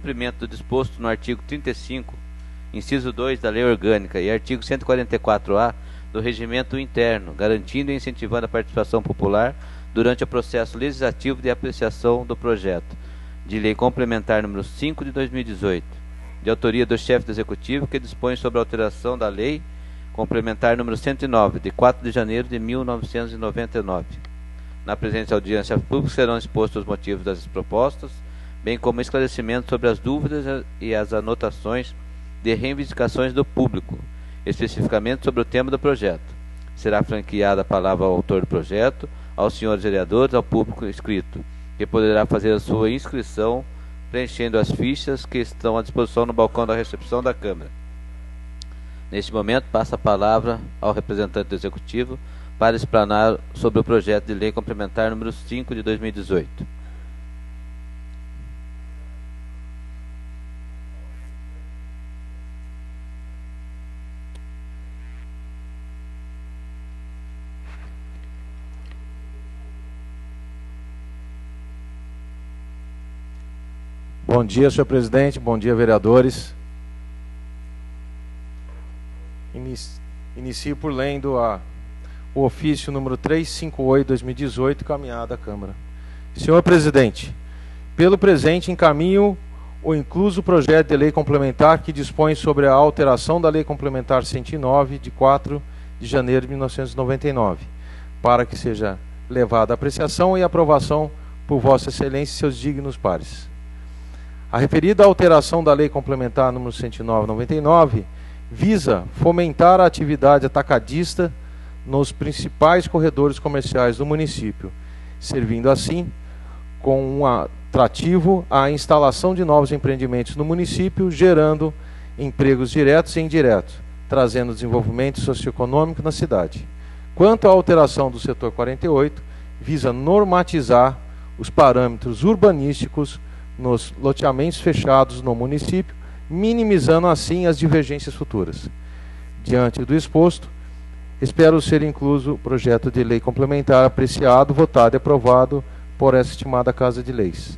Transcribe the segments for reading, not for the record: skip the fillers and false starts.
cumprimento do disposto no artigo 35, inciso 2 da Lei Orgânica e artigo 144-A do Regimento Interno, garantindo e incentivando a participação popular durante o processo legislativo de apreciação do projeto de Lei Complementar número 5 de 2018, de autoria do chefe do Executivo, que dispõe sobre a alteração da Lei Complementar número 109, de 4 de janeiro de 1999. Na presente audiência pública serão expostos os motivos das propostas, bem como esclarecimentos sobre as dúvidas e as anotações de reivindicações do público, especificamente sobre o tema do projeto. Será franqueada a palavra ao autor do projeto, aos senhores vereadores, ao público inscrito, que poderá fazer a sua inscrição preenchendo as fichas que estão à disposição no balcão da recepção da Câmara. Neste momento, passa a palavra ao representante do Executivo para explanar sobre o projeto de lei complementar número 5 de 2018. Bom dia, senhor presidente. Bom dia, vereadores. Inicio por lendo o ofício número 358/2018, caminhado à Câmara. Senhor presidente, pelo presente encaminho o incluso projeto de lei complementar que dispõe sobre a alteração da Lei Complementar 109, de 4 de janeiro de 1999, para que seja levada à apreciação e aprovação por Vossa Excelência e seus dignos pares. A referida alteração da Lei Complementar número 109/99 visa fomentar a atividade atacadista nos principais corredores comerciais do município, servindo assim com um atrativo à instalação de novos empreendimentos no município, gerando empregos diretos e indiretos, trazendo desenvolvimento socioeconômico na cidade. Quanto à alteração do setor 48, visa normatizar os parâmetros urbanísticos nos loteamentos fechados no município, minimizando assim as divergências futuras. Diante do exposto, espero ser incluso o projeto de lei complementar apreciado, votado e aprovado por essa estimada Casa de Leis.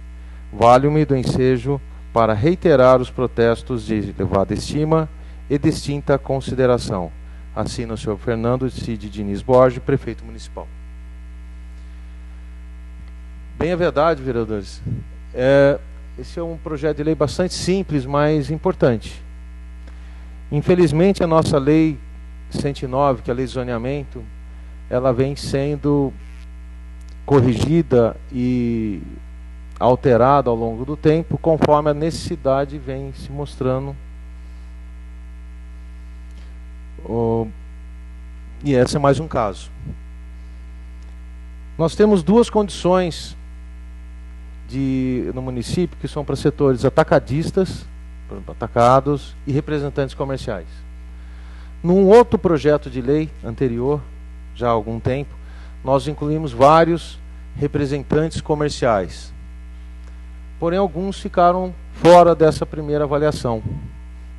Valho-me do ensejo para reiterar os protestos de elevada estima e distinta consideração. Assina o senhor Fernando Cid Diniz Borges, prefeito municipal. Bem, é verdade, vereadores. Esse é um projeto de lei bastante simples, mas importante. Infelizmente, a nossa lei 109, que é a lei de zoneamento, ela vem sendo corrigida e alterada ao longo do tempo, conforme a necessidade vem se mostrando. E esse é mais um caso. Nós temos duas condições no município, que são para setores atacadistas, atacados e representantes comerciais. Num outro projeto de lei anterior, já há algum tempo, nós incluímos vários representantes comerciais. Porém, alguns ficaram fora dessa primeira avaliação.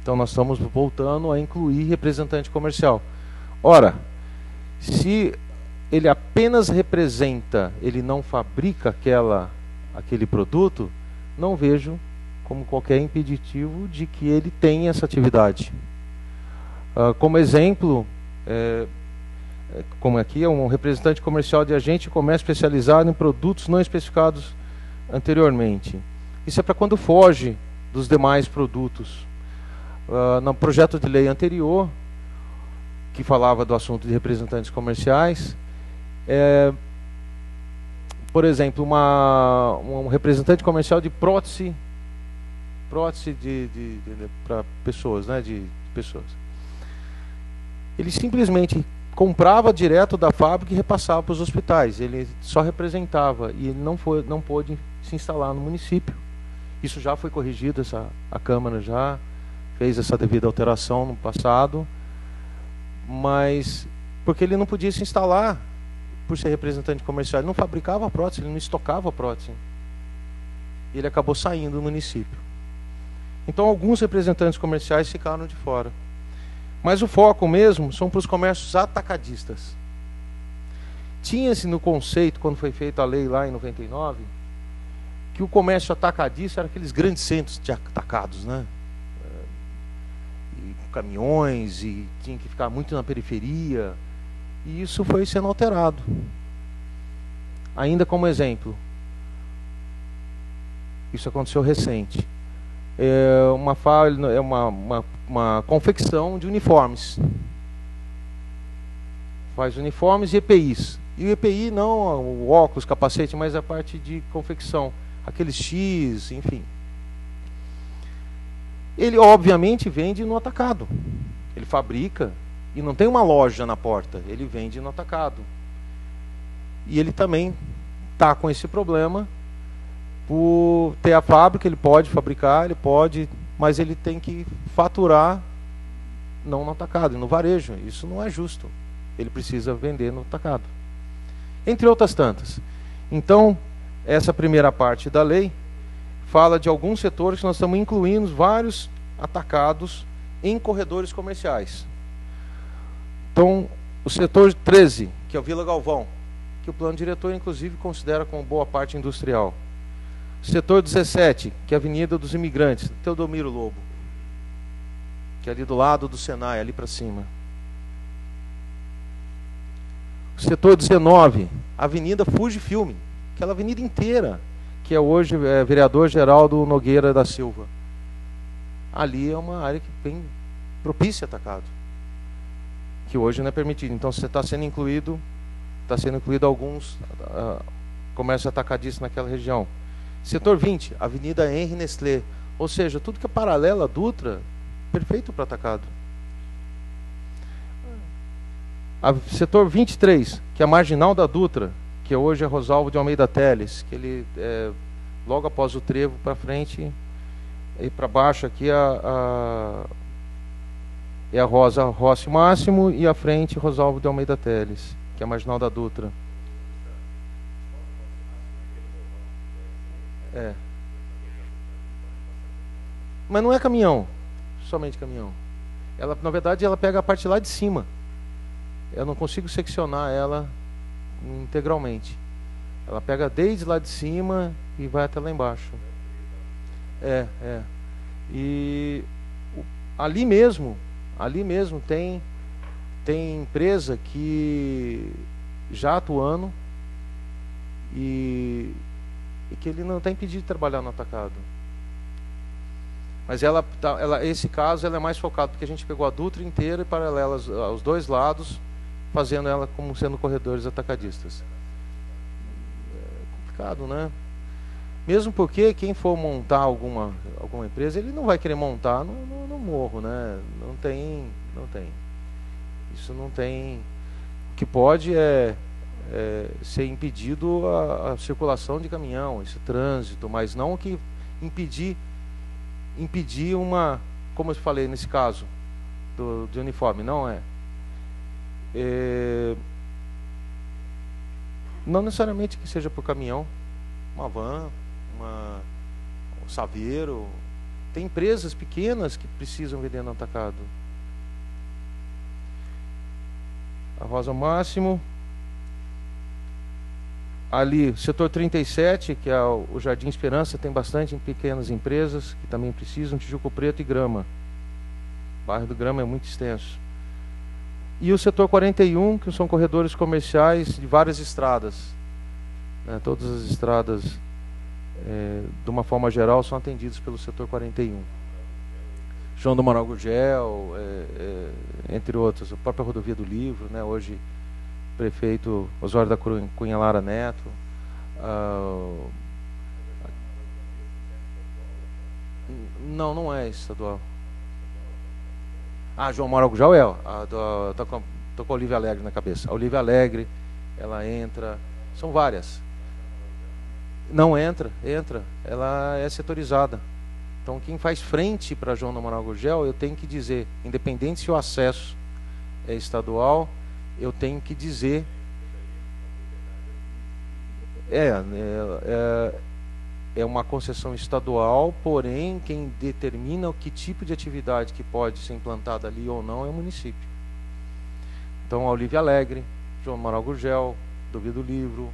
Então, nós estamos voltando a incluir representante comercial. Ora, se ele apenas representa, ele não fabrica aquele produto, não vejo como qualquer impeditivo de que ele tenha essa atividade. Como exemplo, como aqui é um representante comercial de agente de comércio especializado em produtos não especificados anteriormente. Isso é para quando foge dos demais produtos. No projeto de lei anterior, que falava do assunto de representantes comerciais, por exemplo, um representante comercial de prótese para pessoas, né, de pessoas. Ele simplesmente comprava direto da fábrica e repassava para os hospitais. Ele só representava e ele não pôde se instalar no município. Isso já foi corrigido, a Câmara já fez essa devida alteração no passado, mas porque ele não podia se instalar por ser representante comercial, ele não fabricava a prótese, ele não estocava a prótese. E ele acabou saindo do município. Então, alguns representantes comerciais ficaram de fora. Mas o foco mesmo são para os comércios atacadistas. Tinha-se no conceito, quando foi feita a lei lá em 99, que o comércio atacadista era aqueles grandes centros de atacados, né? E caminhões, e tinha que ficar muito na periferia, e isso foi sendo alterado. Ainda como exemplo, isso aconteceu recente, uma confecção de uniformes, faz uniformes e EPIs, e o EPI não o óculos, capacete, mas a parte de confecção, aqueles X, enfim. Ele obviamente vende no atacado, ele fabrica e não tem uma loja na porta, ele vende no atacado. E ele também está com esse problema, por ter a fábrica, ele pode fabricar, ele pode, mas ele tem que faturar não no atacado, no varejo. Isso não é justo. Ele precisa vender no atacado. Entre outras tantas. Então, essa primeira parte da lei fala de alguns setores que nós estamos incluindo vários atacados em corredores comerciais. Então, o setor 13, que é o Vila Galvão, que o plano diretor, inclusive, considera como boa parte industrial. Setor 17, que é a Avenida dos Imigrantes, Teodomiro Lobo, que é ali do lado do Senai, ali para cima. Setor 19, Avenida Fujifilme, aquela avenida inteira, que é hoje vereador Geraldo Nogueira da Silva. Ali é uma área que bem propícia a atacado, que hoje não é permitido. Então, você está sendo incluído alguns comércios atacadistas naquela região. Setor 20, Avenida Henri Nestlé, ou seja, tudo que é paralelo à Dutra, perfeito para atacado. Setor 23, que é a marginal da Dutra, que hoje é Rosalvo de Almeida Teles, que ele logo após o trevo para frente e para baixo aqui é a Rosa Rossi Máximo e à frente Rosalvo de Almeida Teles, que é a marginal da Dutra. Mas não é caminhão, somente caminhão. Ela, na verdade, ela pega a parte lá de cima. Eu não consigo seccionar ela integralmente. Ela pega desde lá de cima e vai até lá embaixo. E ali mesmo tem empresa que já atuando e que ele não está impedido de trabalhar no atacado. Mas esse caso ela é mais focado, porque a gente pegou a Dutra inteira e paralelas aos dois lados, fazendo ela como sendo corredores atacadistas. É complicado, né? Mesmo porque quem for montar alguma empresa, ele não vai querer montar no morro, né? Não tem. Isso não tem. O que pode é ser impedido a circulação de caminhão, esse trânsito, mas não que impedir uma, como eu falei nesse caso de uniforme, não é. Não necessariamente que seja por caminhão, uma van, um saveiro. Tem empresas pequenas que precisam vender no atacado. A Rosa Máximo. Ali, setor 37, que é o Jardim Esperança, tem bastante pequenas empresas que também precisam, Tijuco Preto e Grama. O bairro do Grama é muito extenso. E o setor 41, que são corredores comerciais de várias estradas. Todas as estradas, de uma forma geral, são atendidas pelo setor 41. João do Amaral Gurgel, entre outros, a própria Rodovia do Livro, né, hoje prefeito Osório da Cunha Lara Neto. Não é estadual. João Amaral Gurgel tô com a Olívia Alegre na cabeça. A Olívia Alegre, ela entra, são várias. Não entra, ela é setorizada. Então quem faz frente para João do Amaral Gurgel, eu tenho que dizer, independente se o acesso é estadual, eu tenho que dizer é uma concessão estadual, porém quem determina o que tipo de atividade que pode ser implantada ali ou não é o município. Então a Olívia Alegre, João Amaral Gurgel, Rodovia do Livro,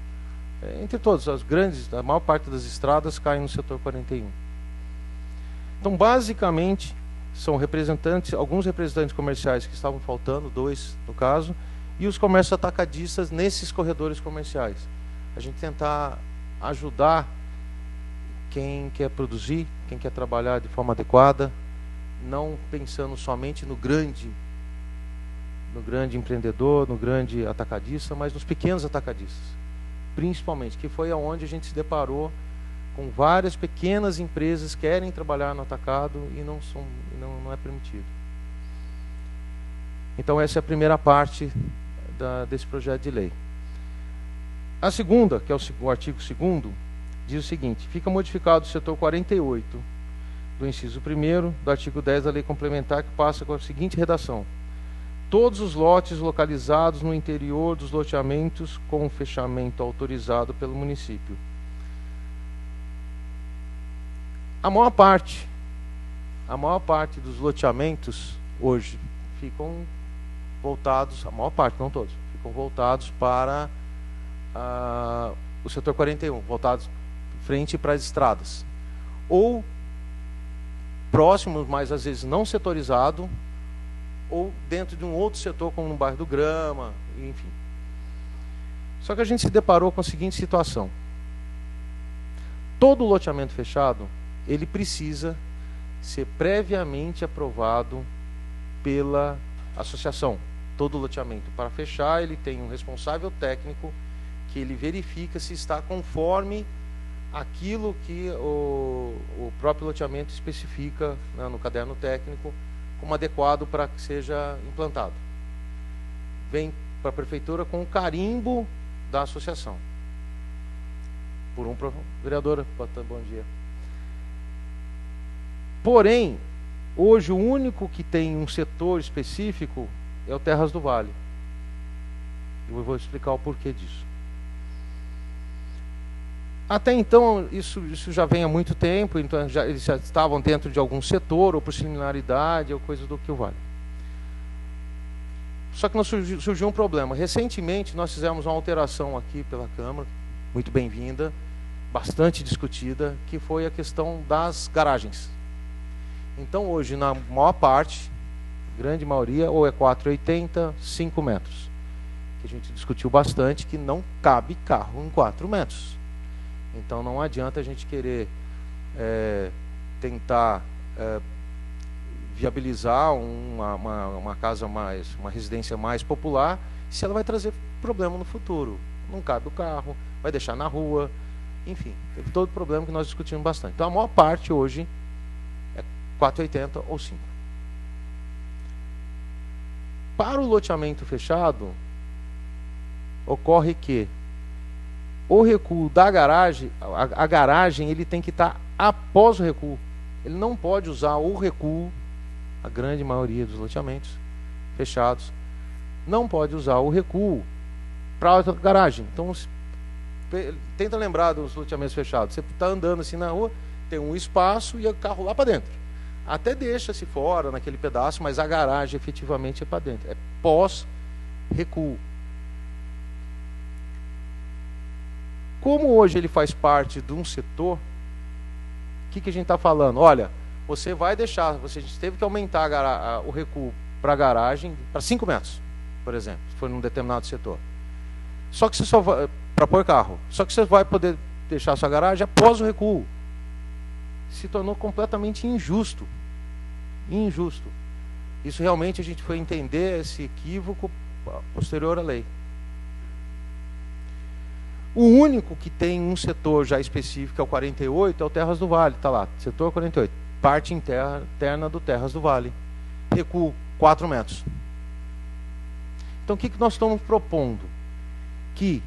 entre todos, as grandes, a maior parte das estradas caem no setor 41. Então, basicamente, são representantes, alguns representantes comerciais que estavam faltando, 2 no caso, e os comércios atacadistas nesses corredores comerciais. A gente tentar ajudar quem quer produzir, quem quer trabalhar de forma adequada, não pensando somente no grande empreendedor, no grande atacadista, mas nos pequenos atacadistas, principalmente, que foi aonde a gente se deparou com várias pequenas empresas que querem trabalhar no atacado e não é permitido. Então essa é a primeira parte desse projeto de lei. A segunda, que é o artigo 2º, diz o seguinte: fica modificado o setor 48 do inciso 1º do artigo 10 da lei complementar, que passa com a seguinte redação: todos os lotes localizados no interior dos loteamentos com fechamento autorizado pelo município. A maior parte dos loteamentos hoje ficam voltados, a maior parte, não todos, ficam voltados para o setor 41, voltados frente para as estradas, ou próximos, mas às vezes não setorizado, ou dentro de um outro setor, como no bairro do Grama, enfim. Só que a gente se deparou com a seguinte situação: todo loteamento fechado, ele precisa ser previamente aprovado pela associação. Todo loteamento, para fechar, ele tem um responsável técnico que ele verifica se está conforme aquilo que o próprio loteamento especifica, né, no caderno técnico como adequado para que seja implantado. Vem para a prefeitura com o carimbo da associação. Vereadora, bom dia. Porém, hoje o único que tem um setor específico é o Terras do Vale. Eu vou explicar o porquê disso. Até então, isso já vem há muito tempo, então eles já estavam dentro de algum setor, ou por similaridade, ou coisa do que o Vale. Só que surgiu um problema. Recentemente, nós fizemos uma alteração aqui pela Câmara, muito bem-vinda, bastante discutida, que foi a questão das garagens. Então, hoje, na maior parte, grande maioria, ou é 4,80, 5 metros. Que a gente discutiu bastante, que não cabe carro em 4 metros. Então não adianta a gente querer tentar viabilizar uma casa uma residência mais popular, se ela vai trazer problema no futuro. Não cabe o carro, vai deixar na rua, enfim, teve todo o problema que nós discutimos bastante. Então a maior parte hoje é 4,80 ou 5. Para o loteamento fechado, ocorre que o recuo da garagem, a garagem ele tem que estar após o recuo. Ele não pode usar o recuo, a grande maioria dos loteamentos fechados, não pode usar o recuo para a outra garagem. Então, tenta lembrar dos loteamentos fechados. Você está andando assim na rua, tem um espaço e o carro lá para dentro. Até deixa-se fora naquele pedaço, mas a garagem efetivamente é para dentro. É pós-recuo. Como hoje ele faz parte de um setor, o que a gente está falando? Olha, você vai deixar, você teve que aumentar o recuo para a garagem para 5 metros, por exemplo, se for num determinado setor. Só que você só vai, para pôr carro, só que você vai poder deixar a sua garagem após o recuo. Se tornou completamente injusto. Injusto. Isso realmente a gente foi entender esse equívoco posterior à lei. O único que tem um setor já específico, é o 48, é o Terras do Vale. Está lá, setor 48. Parte interna do Terras do Vale. Recuo 4 metros. Então o que nós estamos propondo? Que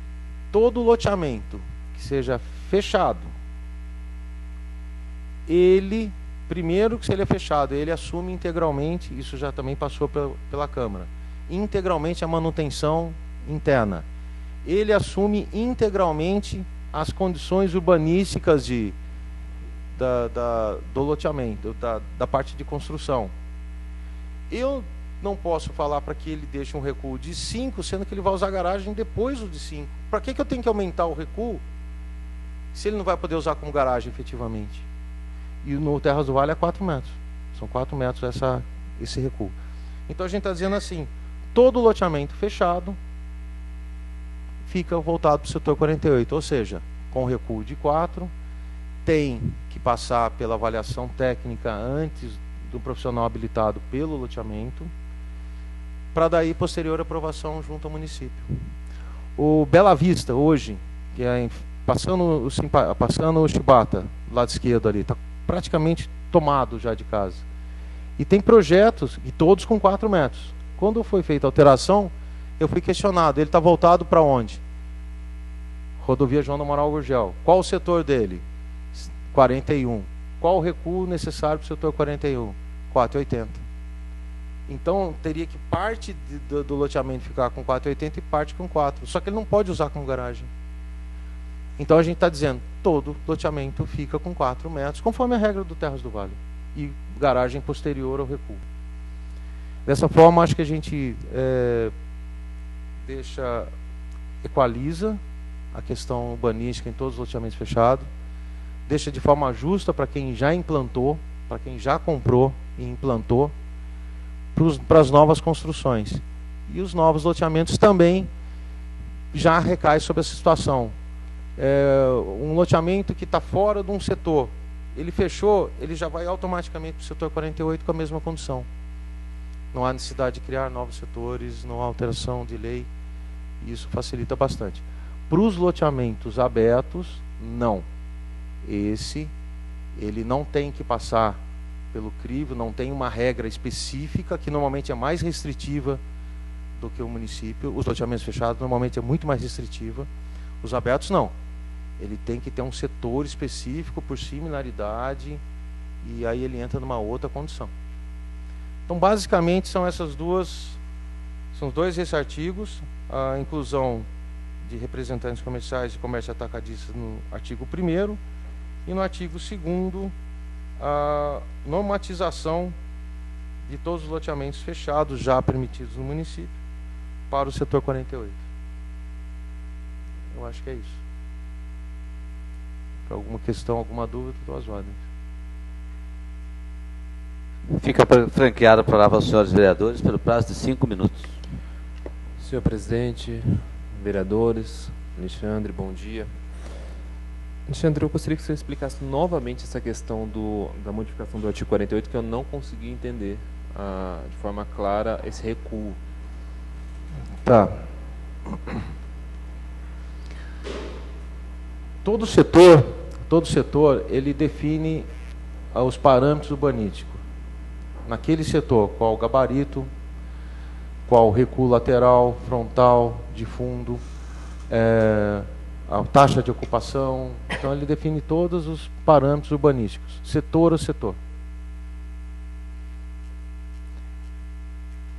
todo loteamento que seja fechado, ele, primeiro que se ele é fechado, ele assume integralmente, isso já também passou pela Câmara, integralmente a manutenção interna. Ele assume integralmente as condições urbanísticas do loteamento, da parte de construção. Não posso falar para que ele deixe um recuo de 5, sendo que ele vai usar a garagem depois do de 5. Para que eu tenho que aumentar o recuo se ele não vai poder usar como garagem efetivamente? E no Terras do Vale é 4 metros. São 4 metros esse recuo. Então a gente está dizendo assim, todo loteamento fechado fica voltado para o setor 48, ou seja, com recuo de 4, tem que passar pela avaliação técnica antes do profissional habilitado pelo loteamento, para daí posterior aprovação junto ao município. O Bela Vista hoje, que é passando o Chibata, do lado esquerdo ali, está praticamente tomado já de casa. E tem projetos, e todos com 4 metros. Quando foi feita a alteração, eu fui questionado, ele está voltado para onde? Rodovia João da Moral Gurgel. Qual o setor dele? 41. Qual o recuo necessário para o setor 41? 4,80. Então, teria que parte do loteamento ficar com 4,80 e parte com 4. Só que ele não pode usar como garagem. Então, a gente está dizendo, todo loteamento fica com 4 metros, conforme a regra do Terras do Vale. E garagem posterior ao recuo. Dessa forma, acho que a gente equaliza a questão urbanística em todos os loteamentos fechados, deixa de forma justa para quem já implantou, para quem já comprou e implantou, para as novas construções. E os novos loteamentos também já recaem sobre essa situação. Um loteamento que está fora de um setor, ele fechou, ele já vai automaticamente para o setor 48 com a mesma condição. Não há necessidade de criar novos setores, não há alteração de lei, e isso facilita bastante. Para os loteamentos abertos, não. Ele não tem que passar pelo crivo, não tem uma regra específica, que normalmente é mais restritiva do que o município. Os loteamentos fechados normalmente é muito mais restritiva. Os abertos, não. Ele tem que ter um setor específico por similaridade, e aí ele entra numa outra condição. Então, basicamente, são dois artigos, a inclusão de representantes comerciais e comércio atacadista no artigo 1º, e no artigo 2º, a normatização de todos os loteamentos fechados já permitidos no município para o setor 48. Eu acho que é isso. Para alguma questão, alguma dúvida, estou às ordens. Fica franqueada a palavra aos senhores vereadores pelo prazo de 5 minutos. Senhor presidente, vereadores, Alexandre, bom dia. Alexandre, eu gostaria que você explicasse novamente essa questão da modificação do artigo 48, que eu não consegui entender de forma clara esse recuo. Tá. Todo setor, ele define os parâmetros urbanísticos. Naquele setor, qual o gabarito, qual o recuo lateral, frontal, de fundo, a taxa de ocupação. Então, ele define todos os parâmetros urbanísticos, setor a setor.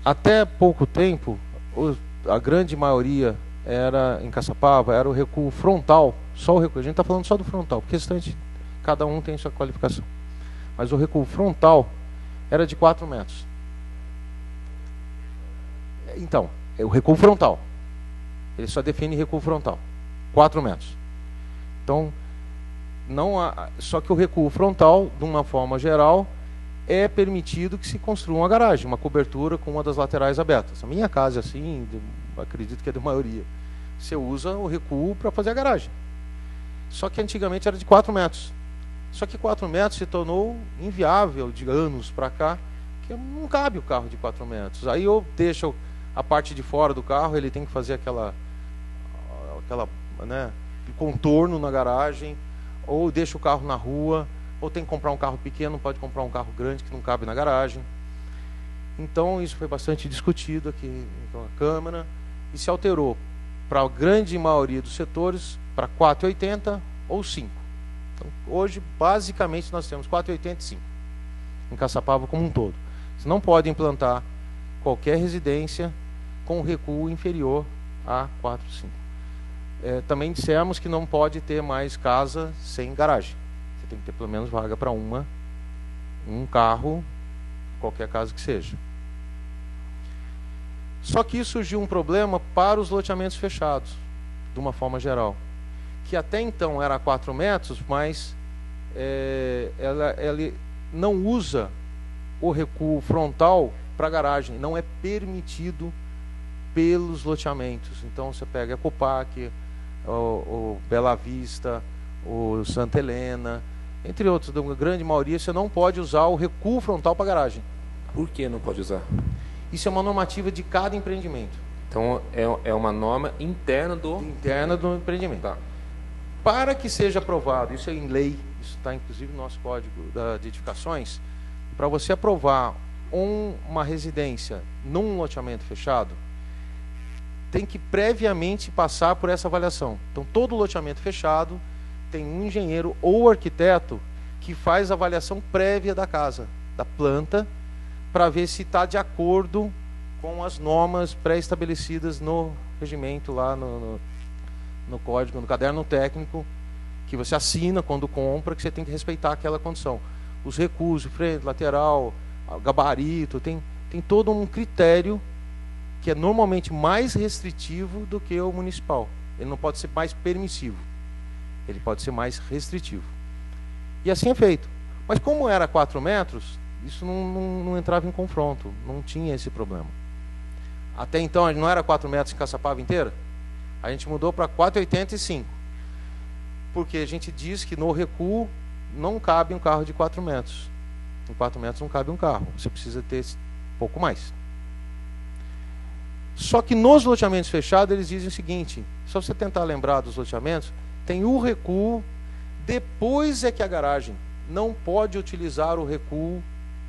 Até pouco tempo, a grande maioria em Caçapava era o recuo frontal, só o recuo. A gente está falando só do frontal, porque o restante, cada um tem sua qualificação. Mas o recuo frontal era de 4 metros. Então, é o recuo frontal. Ele só define recuo frontal. 4 metros. Então, só que o recuo frontal, de uma forma geral, é permitido que se construa uma garagem, uma cobertura com uma das laterais abertas. A minha casa, assim, acredito que é da maioria. Você usa o recuo para fazer a garagem. Só que antigamente era de 4 metros. Só que 4 metros se tornou inviável de anos para cá, que não cabe o carro de 4 metros. Aí eu deixo a parte de fora do carro, ele tem que fazer aquela contorno na garagem, ou deixa o carro na rua, ou tem que comprar um carro pequeno, não pode comprar um carro grande que não cabe na garagem. Então isso foi bastante discutido aqui na Câmara, e se alterou para a grande maioria dos setores para 4,80 ou 5. Então, hoje, basicamente, nós temos 4,80 e 5, em Caçapava como um todo. Você não pode implantar qualquer residência com recuo inferior a 4,5. Também dissemos que não pode ter mais casa sem garagem. Você tem que ter pelo menos vaga para um carro, qualquer casa que seja. Só que surgiu um problema para os loteamentos fechados, de uma forma geral, que até então era 4 metros, mas ele não usa o recuo frontal para garagem, não é permitido pelos loteamentos. Então você pega a Copac, o Bela Vista, o Santa Helena, entre outros, da grande maioria, você não pode usar o recuo frontal para garagem. Por que não pode usar? Isso é uma normativa de cada empreendimento. Então é uma norma interna do empreendimento. Tá. Para que seja aprovado, isso é em lei, isso está inclusive no nosso código de edificações, para você aprovar uma residência num loteamento fechado, tem que previamente passar por essa avaliação. Então, todo loteamento fechado tem um engenheiro ou arquiteto que faz a avaliação prévia da casa, da planta, para ver se está de acordo com as normas pré-estabelecidas no regimento, lá no código, no caderno técnico, que você assina quando compra, que você tem que respeitar aquela condição. Os recuos, frente, lateral, gabarito, tem todo um critério que é normalmente mais restritivo do que o municipal. Ele não pode ser mais permissivo, ele pode ser mais restritivo. E assim é feito. Mas como era 4 metros, isso não entrava em confronto, não tinha esse problema. Até então, não era 4 metros em Caçapava inteira? A gente mudou para 4,85. Porque a gente diz que no recuo não cabe um carro de 4 metros. Em 4 metros não cabe um carro, você precisa ter pouco mais. Só que nos loteamentos fechados eles dizem o seguinte, só você tentar lembrar dos loteamentos, tem o recuo, depois é que a garagem não pode utilizar o recuo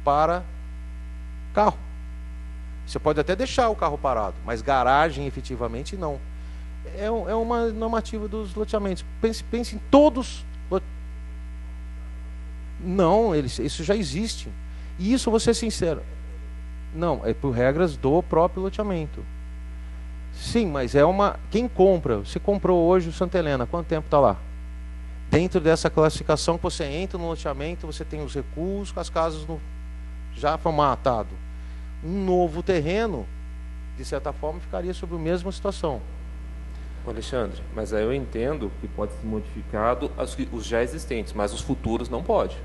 para carro. Você pode até deixar o carro parado, mas garagem efetivamente não. É uma normativa dos loteamentos. Pense em todos. Não, isso já existe. E isso, vou ser sincero, não, é por regras do próprio loteamento. Sim, mas quem compra, você comprou hoje o Santa Helena, quanto tempo está lá? Dentro dessa classificação que você entra no loteamento, você tem os recuos com as casas já formatado. Um novo terreno, de certa forma, ficaria sob a mesma situação. Alexandre, mas aí eu entendo que pode ser modificado os já existentes, mas os futuros não pode.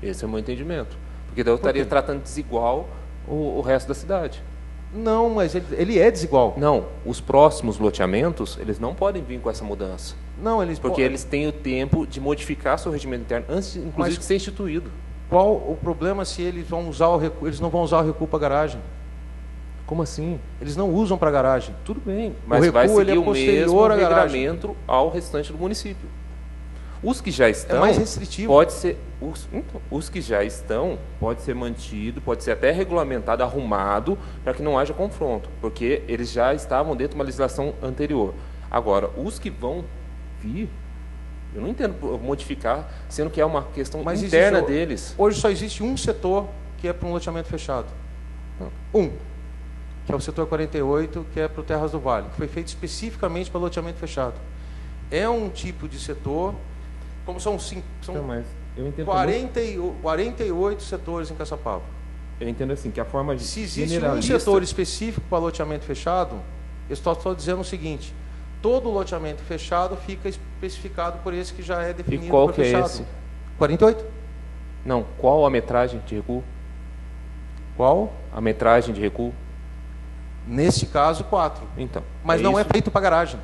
Esse é o meu entendimento. Porque daí eu estaria tratando desigual o resto da cidade. Não, mas ele é desigual. Não, os próximos loteamentos, eles não podem vir com essa mudança. Não, porque eles têm o tempo de modificar seu regimento interno, antes, inclusive, de ser instituído. Qual o problema se eles vão usar o recuo? Eles não vão usar o recuo para garagem. Como assim? Eles não usam para garagem. Tudo bem, mas vai seguir o mesmo regulamento ao restante do município. Os que já estão... É mais restritivo. Pode ser, os que já estão, pode ser mantido, pode ser até regulamentado, arrumado, para que não haja confronto, porque eles já estavam dentro de uma legislação anterior. Agora, os que vão vir, eu não entendo modificar, sendo que é uma questão interna deles. Hoje só existe um setor que é para um loteamento fechado. Que é o setor 48, que é para o Terras do Vale, que foi feito especificamente para loteamento fechado. É um tipo de setor, como são 48 setores em Caçapava. Eu entendo assim, que a forma de se existe um setor específico para loteamento fechado, eu estou dizendo o seguinte, todo loteamento fechado fica especificado por esse que já é definido. E qual que é esse? 48. Não, qual a metragem de recuo? Qual? A metragem de recuo? Neste caso, 4. Então, mas não é feito para garagem.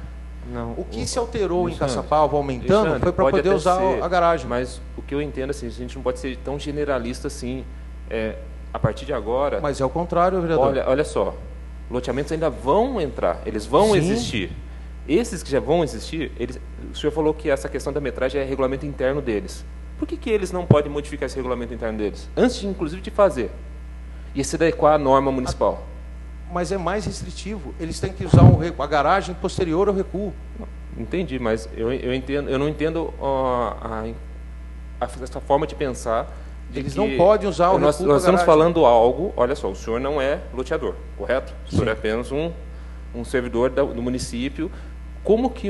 Não, o que se alterou em Caçapava, aumentando, foi para poder usar a garagem. Mas o que eu entendo, assim, a gente não pode ser tão generalista assim, a partir de agora... Mas é o contrário, vereador. Olha só, loteamentos ainda vão entrar, eles vão existir. Esses que já vão existir, o senhor falou que essa questão da metragem é regulamento interno deles. Por que eles não podem modificar esse regulamento interno deles? Antes, inclusive, de fazer. E se adequar à norma municipal. Mas é mais restritivo. Eles têm que usar a garagem posterior ao recuo. Entendi, mas eu não entendo essa forma de pensar. Eles não podem usar o recuo. Nós estamos falando algo, olha só, o senhor não é loteador, correto? O senhor é apenas um servidor do município. Como que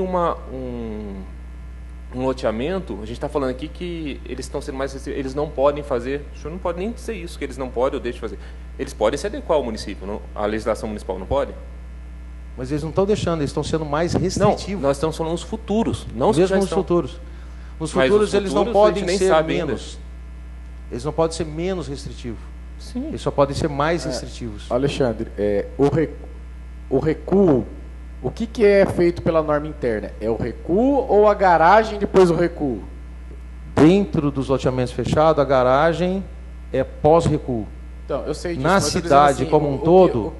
um loteamento, a gente está falando aqui que eles estão sendo mais restritivos, eles não podem fazer, o senhor não pode nem dizer isso, que eles não podem ou deixam de fazer. Eles podem se adequar ao município, não, a legislação municipal não pode? Mas eles não estão deixando, eles estão sendo mais restritivos. Não, nós estamos falando nos futuros, não mesmo nos futuros. Nos futuros eles não podem ser menos. Eles não podem ser menos restritivos. Sim. Eles só podem ser mais restritivos. Alexandre, o recuo, o que é feito pela norma interna? É o recuo ou a garagem depois o recuo? Dentro dos loteamentos fechados, a garagem é pós-recuo. Então, eu sei disso, na cidade assim, como um todo,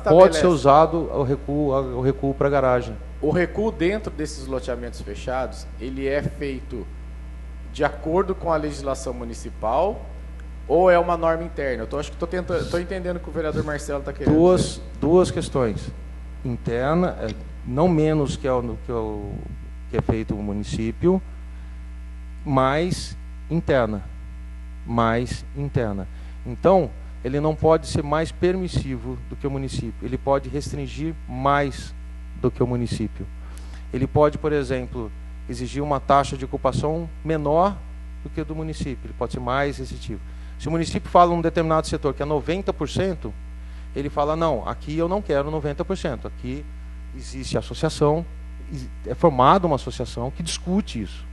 pode ser usado o recuo para garagem. O recuo dentro desses loteamentos fechados, ele é feito de acordo com a legislação municipal ou é uma norma interna? Acho que estou entendendo o que o vereador Marcelo está querendo dizer. Duas questões. Interna, não menos que é feito no município, mais interna. Então, ele não pode ser mais permissivo do que o município. Ele pode restringir mais do que o município. Ele pode, por exemplo, exigir uma taxa de ocupação menor do que a do município. Ele pode ser mais restritivo. Se o município fala num determinado setor que é 90%, ele fala, não, aqui eu não quero 90%. Aqui existe associação, é formada uma associação que discute isso.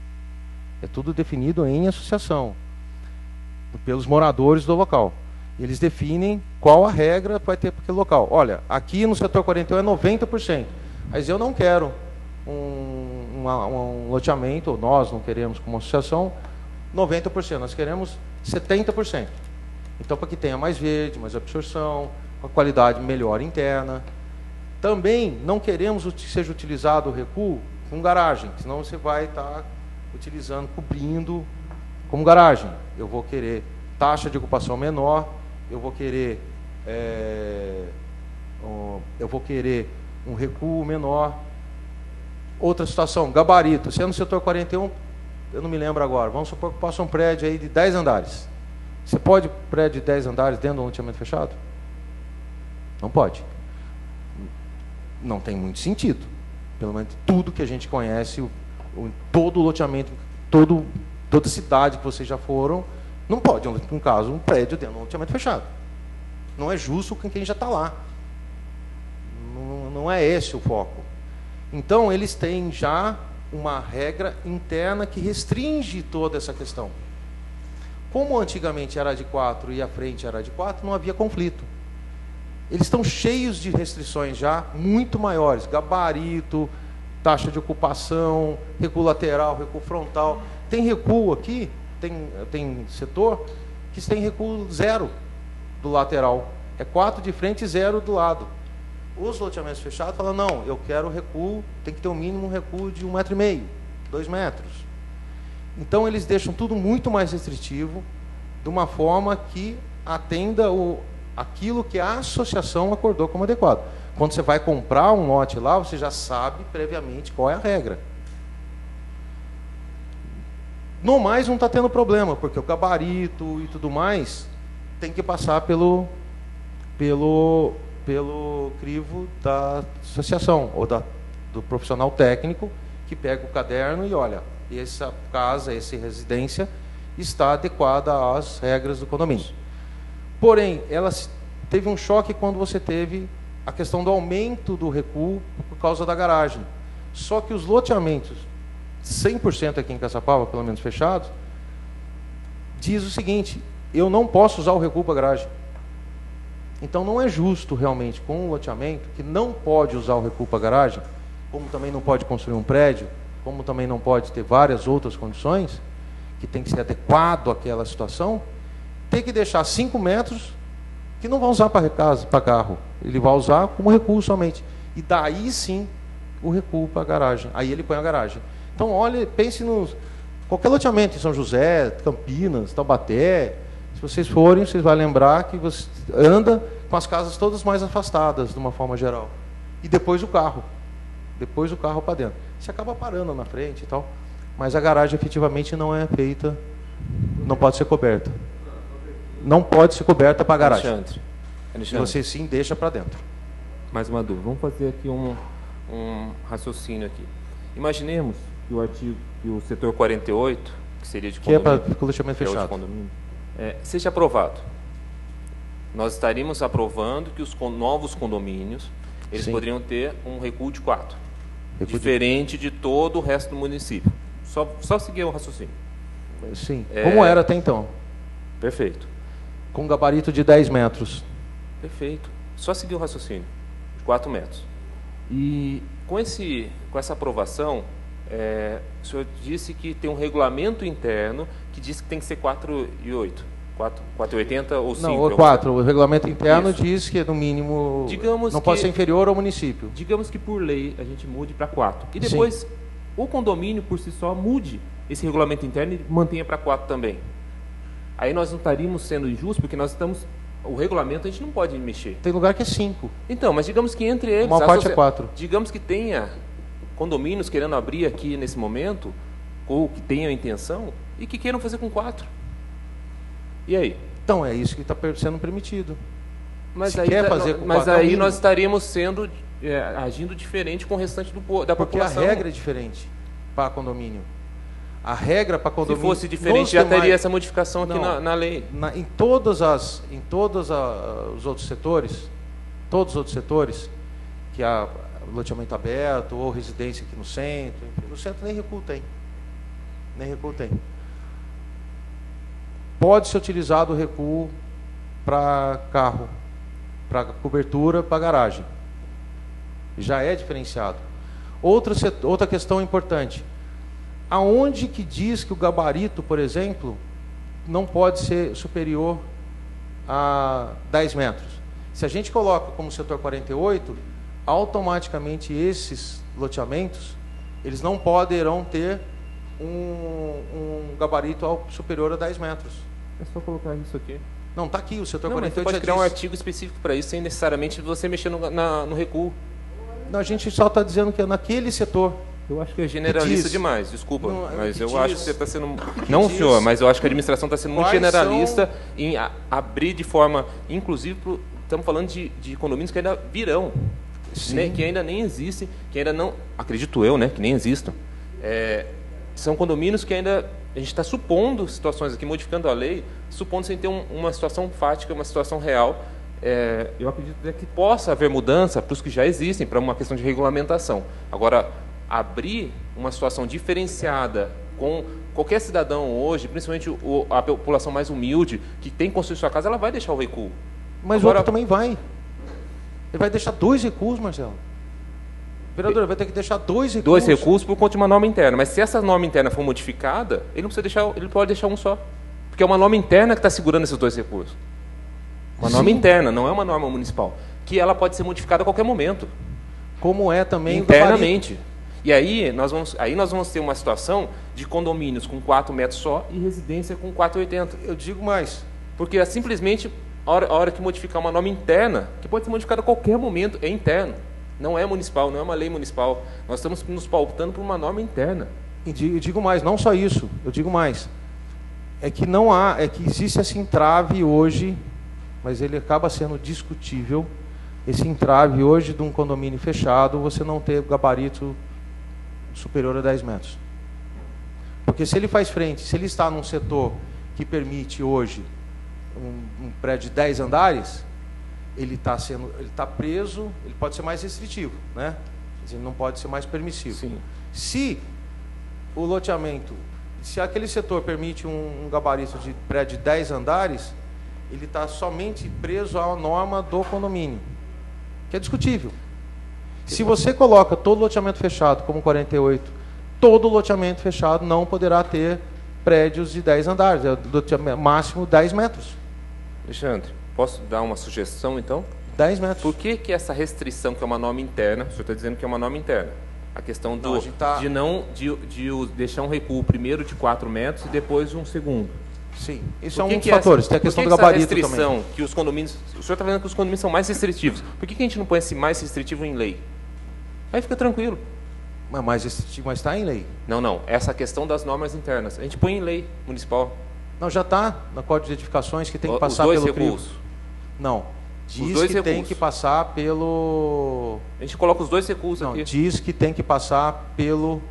É tudo definido em associação, pelos moradores do local. Eles definem qual a regra vai ter para aquele local. Olha, aqui no setor 41 é 90%. Mas eu não quero um loteamento, ou nós não queremos como associação, 90%. Nós queremos 70%. Então, para que tenha mais verde, mais absorção, uma qualidade melhor interna. Também não queremos que seja utilizado o recuo com garagem, senão você vai estar utilizando, cobrindo como garagem. Eu vou querer taxa de ocupação menor, eu vou querer um recuo menor. Outra situação, gabarito. Se é no setor 41, eu não me lembro agora, vamos supor que passa um prédio aí de 10 andares. Você pode prédio de 10 andares dentro de um loteamento fechado? Não pode. Não tem muito sentido. Pelo menos tudo que a gente conhece, todo loteamento, toda cidade que vocês já foram, não pode, no caso, um prédio dentro de um loteamento fechado. Não é justo com quem já está lá. Não é esse o foco. Então, eles têm já uma regra interna que restringe toda essa questão. Como antigamente era de 4 e a frente era de 4, não havia conflito. Eles estão cheios de restrições já muito maiores. Gabarito, taxa de ocupação, recuo lateral, recuo frontal. Tem recuo aqui, tem setor que tem recuo 0 do lateral. É 4 de frente e 0 do lado. Os loteamentos fechados falam, não, eu quero recuo, tem que ter um mínimo recuo de 1,5 m, 2 metros. Então, eles deixam tudo muito mais restritivo, de uma forma que atenda aquilo que a associação acordou como adequado. Quando você vai comprar um lote lá, você já sabe previamente qual é a regra. No mais, não está tendo problema, porque o gabarito e tudo mais tem que passar pelo crivo da associação, ou do profissional técnico, que pega o caderno e olha, essa casa, essa residência está adequada às regras do condomínio. Porém, ela teve um choque quando você teve a questão do aumento do recuo por causa da garagem. Só que os loteamentos, 100% aqui em Caçapava, pelo menos fechados, diz o seguinte, eu não posso usar o recuo para garagem. Então não é justo realmente com um loteamento que não pode usar o recuo para garagem, como também não pode construir um prédio, como também não pode ter várias outras condições, que tem que ser adequado àquela situação, tem que deixar 5 metros que não vai usar para carro, ele vai usar como recuo somente. E daí sim o recuo para a garagem. Aí ele põe a garagem. Então, olha, pense qualquer loteamento em São José, Campinas, Taubaté. Se vocês forem, vocês vão lembrar que você anda com as casas todas mais afastadas, de uma forma geral. E depois o carro. Depois o carro para dentro. Você acaba parando na frente e tal. Mas a garagem efetivamente não é feita, não pode ser coberta. Não pode ser coberta para a garagem. Alexandre. Você sim deixa para dentro. Mais uma dúvida. Vamos fazer aqui um raciocínio aqui. Imaginemos que o artigo que o setor 48, que seria de Que é condomínio, para o loteamento que é o de fechado. condomínio, seja aprovado. Nós estaríamos aprovando que os novos condomínios, eles Sim. poderiam ter um recuo de 4, Recuo de- diferente de todo o resto do município. Só seguir o raciocínio. Sim. Como era até então? Perfeito. Com gabarito de 10 metros. Perfeito. Só seguir o raciocínio, de 4 metros. E com essa aprovação, o senhor disse que tem um regulamento interno que diz que tem que ser 4,8. 4,80 ou 5? Não, 4. O regulamento interno Isso. diz que, no mínimo, Digamos não pode que- ser inferior ao município. Digamos que por lei a gente mude para 4. E depois o condomínio por si só mude esse regulamento interno e mantenha para 4 também. Aí nós não estaríamos sendo injustos, porque nós estamos... O regulamento a gente não pode mexer. Tem lugar que é 5. Então, mas digamos que entre eles... Uma parte é 4. Digamos que tenha condomínios querendo abrir aqui nesse momento, ou que tenham intenção, e que queiram fazer com 4. E aí? Então, é isso que está sendo permitido. Mas Se aí, quer fazer com mas 4 é o aí mínimo. nós estaríamos agindo diferente com o restante da Porque população. a regra é diferente para condomínio. A regra para Se condomínio... fosse diferente, nos já demais- teria essa modificação aqui Não. na lei. Em todos os outros setores, todos os outros setores, que há loteamento aberto ou residência aqui no centro, enfim, no centro nem recuo tem. Nem recuo tem. Pode ser utilizado o recuo para carro, para cobertura, para garagem. Já é diferenciado. Outra questão importante. Aonde que diz que o gabarito, por exemplo, não pode ser superior a 10 metros? Se a gente coloca como setor 48, automaticamente esses loteamentos, eles não poderão ter um gabarito superior a 10 metros. É só colocar isso aqui. Não, está aqui, o setor Não, mas você 48 pode já criar um diz. artigo específico para isso, sem necessariamente você mexer no recuo. Não, a gente só está dizendo que é naquele setor. Eu acho que é generalista diz? demais, desculpa, Não, mas que eu diz? acho que você está sendo... que Não, diz? senhor, mas eu acho que a administração está sendo muito Quais generalista em abrir de forma... Inclusive, estamos falando de condomínios que ainda virão, Sim. né, que ainda nem existem, que ainda não... Acredito eu, né, que nem existam. São condomínios que ainda... A gente está supondo situações aqui, modificando a lei, supondo sem ter uma situação fática, uma situação real. Eu acredito que possa haver mudança para os que já existem, para uma questão de regulamentação. Agora, abrir uma situação diferenciada com qualquer cidadão hoje, principalmente a população mais humilde, que tem que construir sua casa, ela vai deixar o recuo. Mas Agora- o outro também vai. Ele vai deixar 2 recuos, Marcelo. O vereador vai ter que deixar 2 recuos. 2 recursos por conta de uma norma interna. Mas se essa norma interna for modificada, ele não precisa deixar, ele pode deixar um só. Porque é uma norma interna que está segurando esses 2 recursos. Uma norma Sim. interna, não é uma norma municipal. Que ela pode ser modificada a qualquer momento. Como é também o gabarito. Internamente. E aí nós vamos ter uma situação de condomínios com 4 metros só e residência com 4,80. Eu digo mais. Porque é simplesmente a hora que modificar uma norma interna, que pode ser modificada a qualquer momento, é interno. Não é municipal, não é uma lei municipal. Nós estamos nos pautando por uma norma interna. Eu digo mais, não só isso. Eu digo mais. É que existe esse entrave hoje, mas ele acaba sendo discutível. Esse entrave hoje de um condomínio fechado, você não ter gabarito superior a 10 metros. Porque se ele faz frente, se ele está num setor que permite hoje um prédio de 10 andares, ele está preso, ele pode ser mais restritivo, né? Ele não pode ser mais permissivo. Sim. Se o loteamento, se aquele setor permite um gabarito de prédio de 10 andares, ele está somente preso à norma do condomínio, que é discutível. Se você coloca todo loteamento fechado como 48, todo loteamento fechado não poderá ter prédios de 10 andares, é máximo 10 metros. Alexandre, posso dar uma sugestão, então? 10 metros. Por que essa restrição, que é uma norma interna, o senhor está dizendo que é uma norma interna, a questão Não, a gente tá- de deixar um recuo primeiro de 4 metros e depois um segundo? Sim, isso Por é um que dos que fatores. Tem a por questão que do essa gabarito restrição também. que os condomínios... O senhor está falando que os condomínios são mais restritivos. Por que a gente não põe esse mais restritivo em lei? Aí fica tranquilo. Mas está em lei. Não. Essa questão das normas internas. A gente põe em lei municipal. Não, já está no Código de Edificações que tem que Os passar dois pelo crivo. recursos. Não, diz dois que tem recursos. que passar pelo... A gente coloca os 2 recursos Não, aqui. diz que tem que passar pelo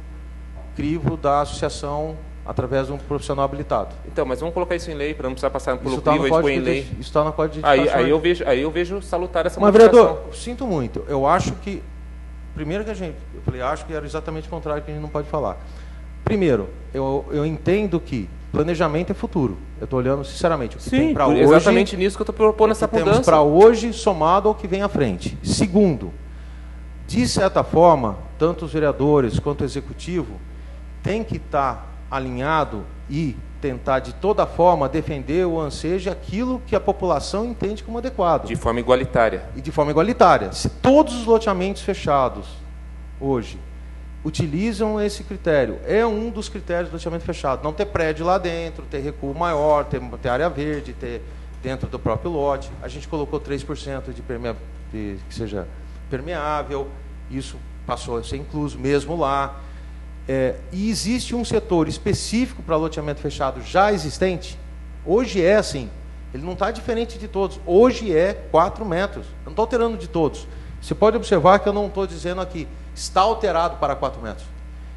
crivo da associação através de um profissional habilitado. Então, mas vamos colocar isso em lei, para não precisar passar pelo Isso está crivo, no a gente põe em código lei. isso está no código de Aí edificações. eu vejo salutar essa Mas, modificação. vereador, sinto muito. Eu acho que... Primeiro que eu falei, acho que era exatamente o contrário que a gente não pode falar. Primeiro, eu entendo que planejamento é futuro. Eu estou olhando sinceramente o que tem para hoje. Exatamente nisso que eu estou propondo essa temos mudança. para hoje somado ao que vem à frente. Segundo, de certa forma, tanto os vereadores quanto o executivo tem que estar alinhado e tentar de toda forma defender o ansejo aquilo que a população entende como adequado. De forma igualitária. E de forma igualitária. Se todos os loteamentos fechados hoje utilizam esse critério, é um dos critérios do loteamento fechado, não ter prédio lá dentro, ter recuo maior, ter área verde, ter dentro do próprio lote. A gente colocou 3% que seja permeável, isso passou a ser incluso mesmo lá. E existe um setor específico para loteamento fechado já existente. Hoje é assim, ele não está diferente de todos. Hoje é 4 metros. Eu não estou alterando de todos. Você pode observar que eu não estou dizendo aqui, está alterado para 4 metros.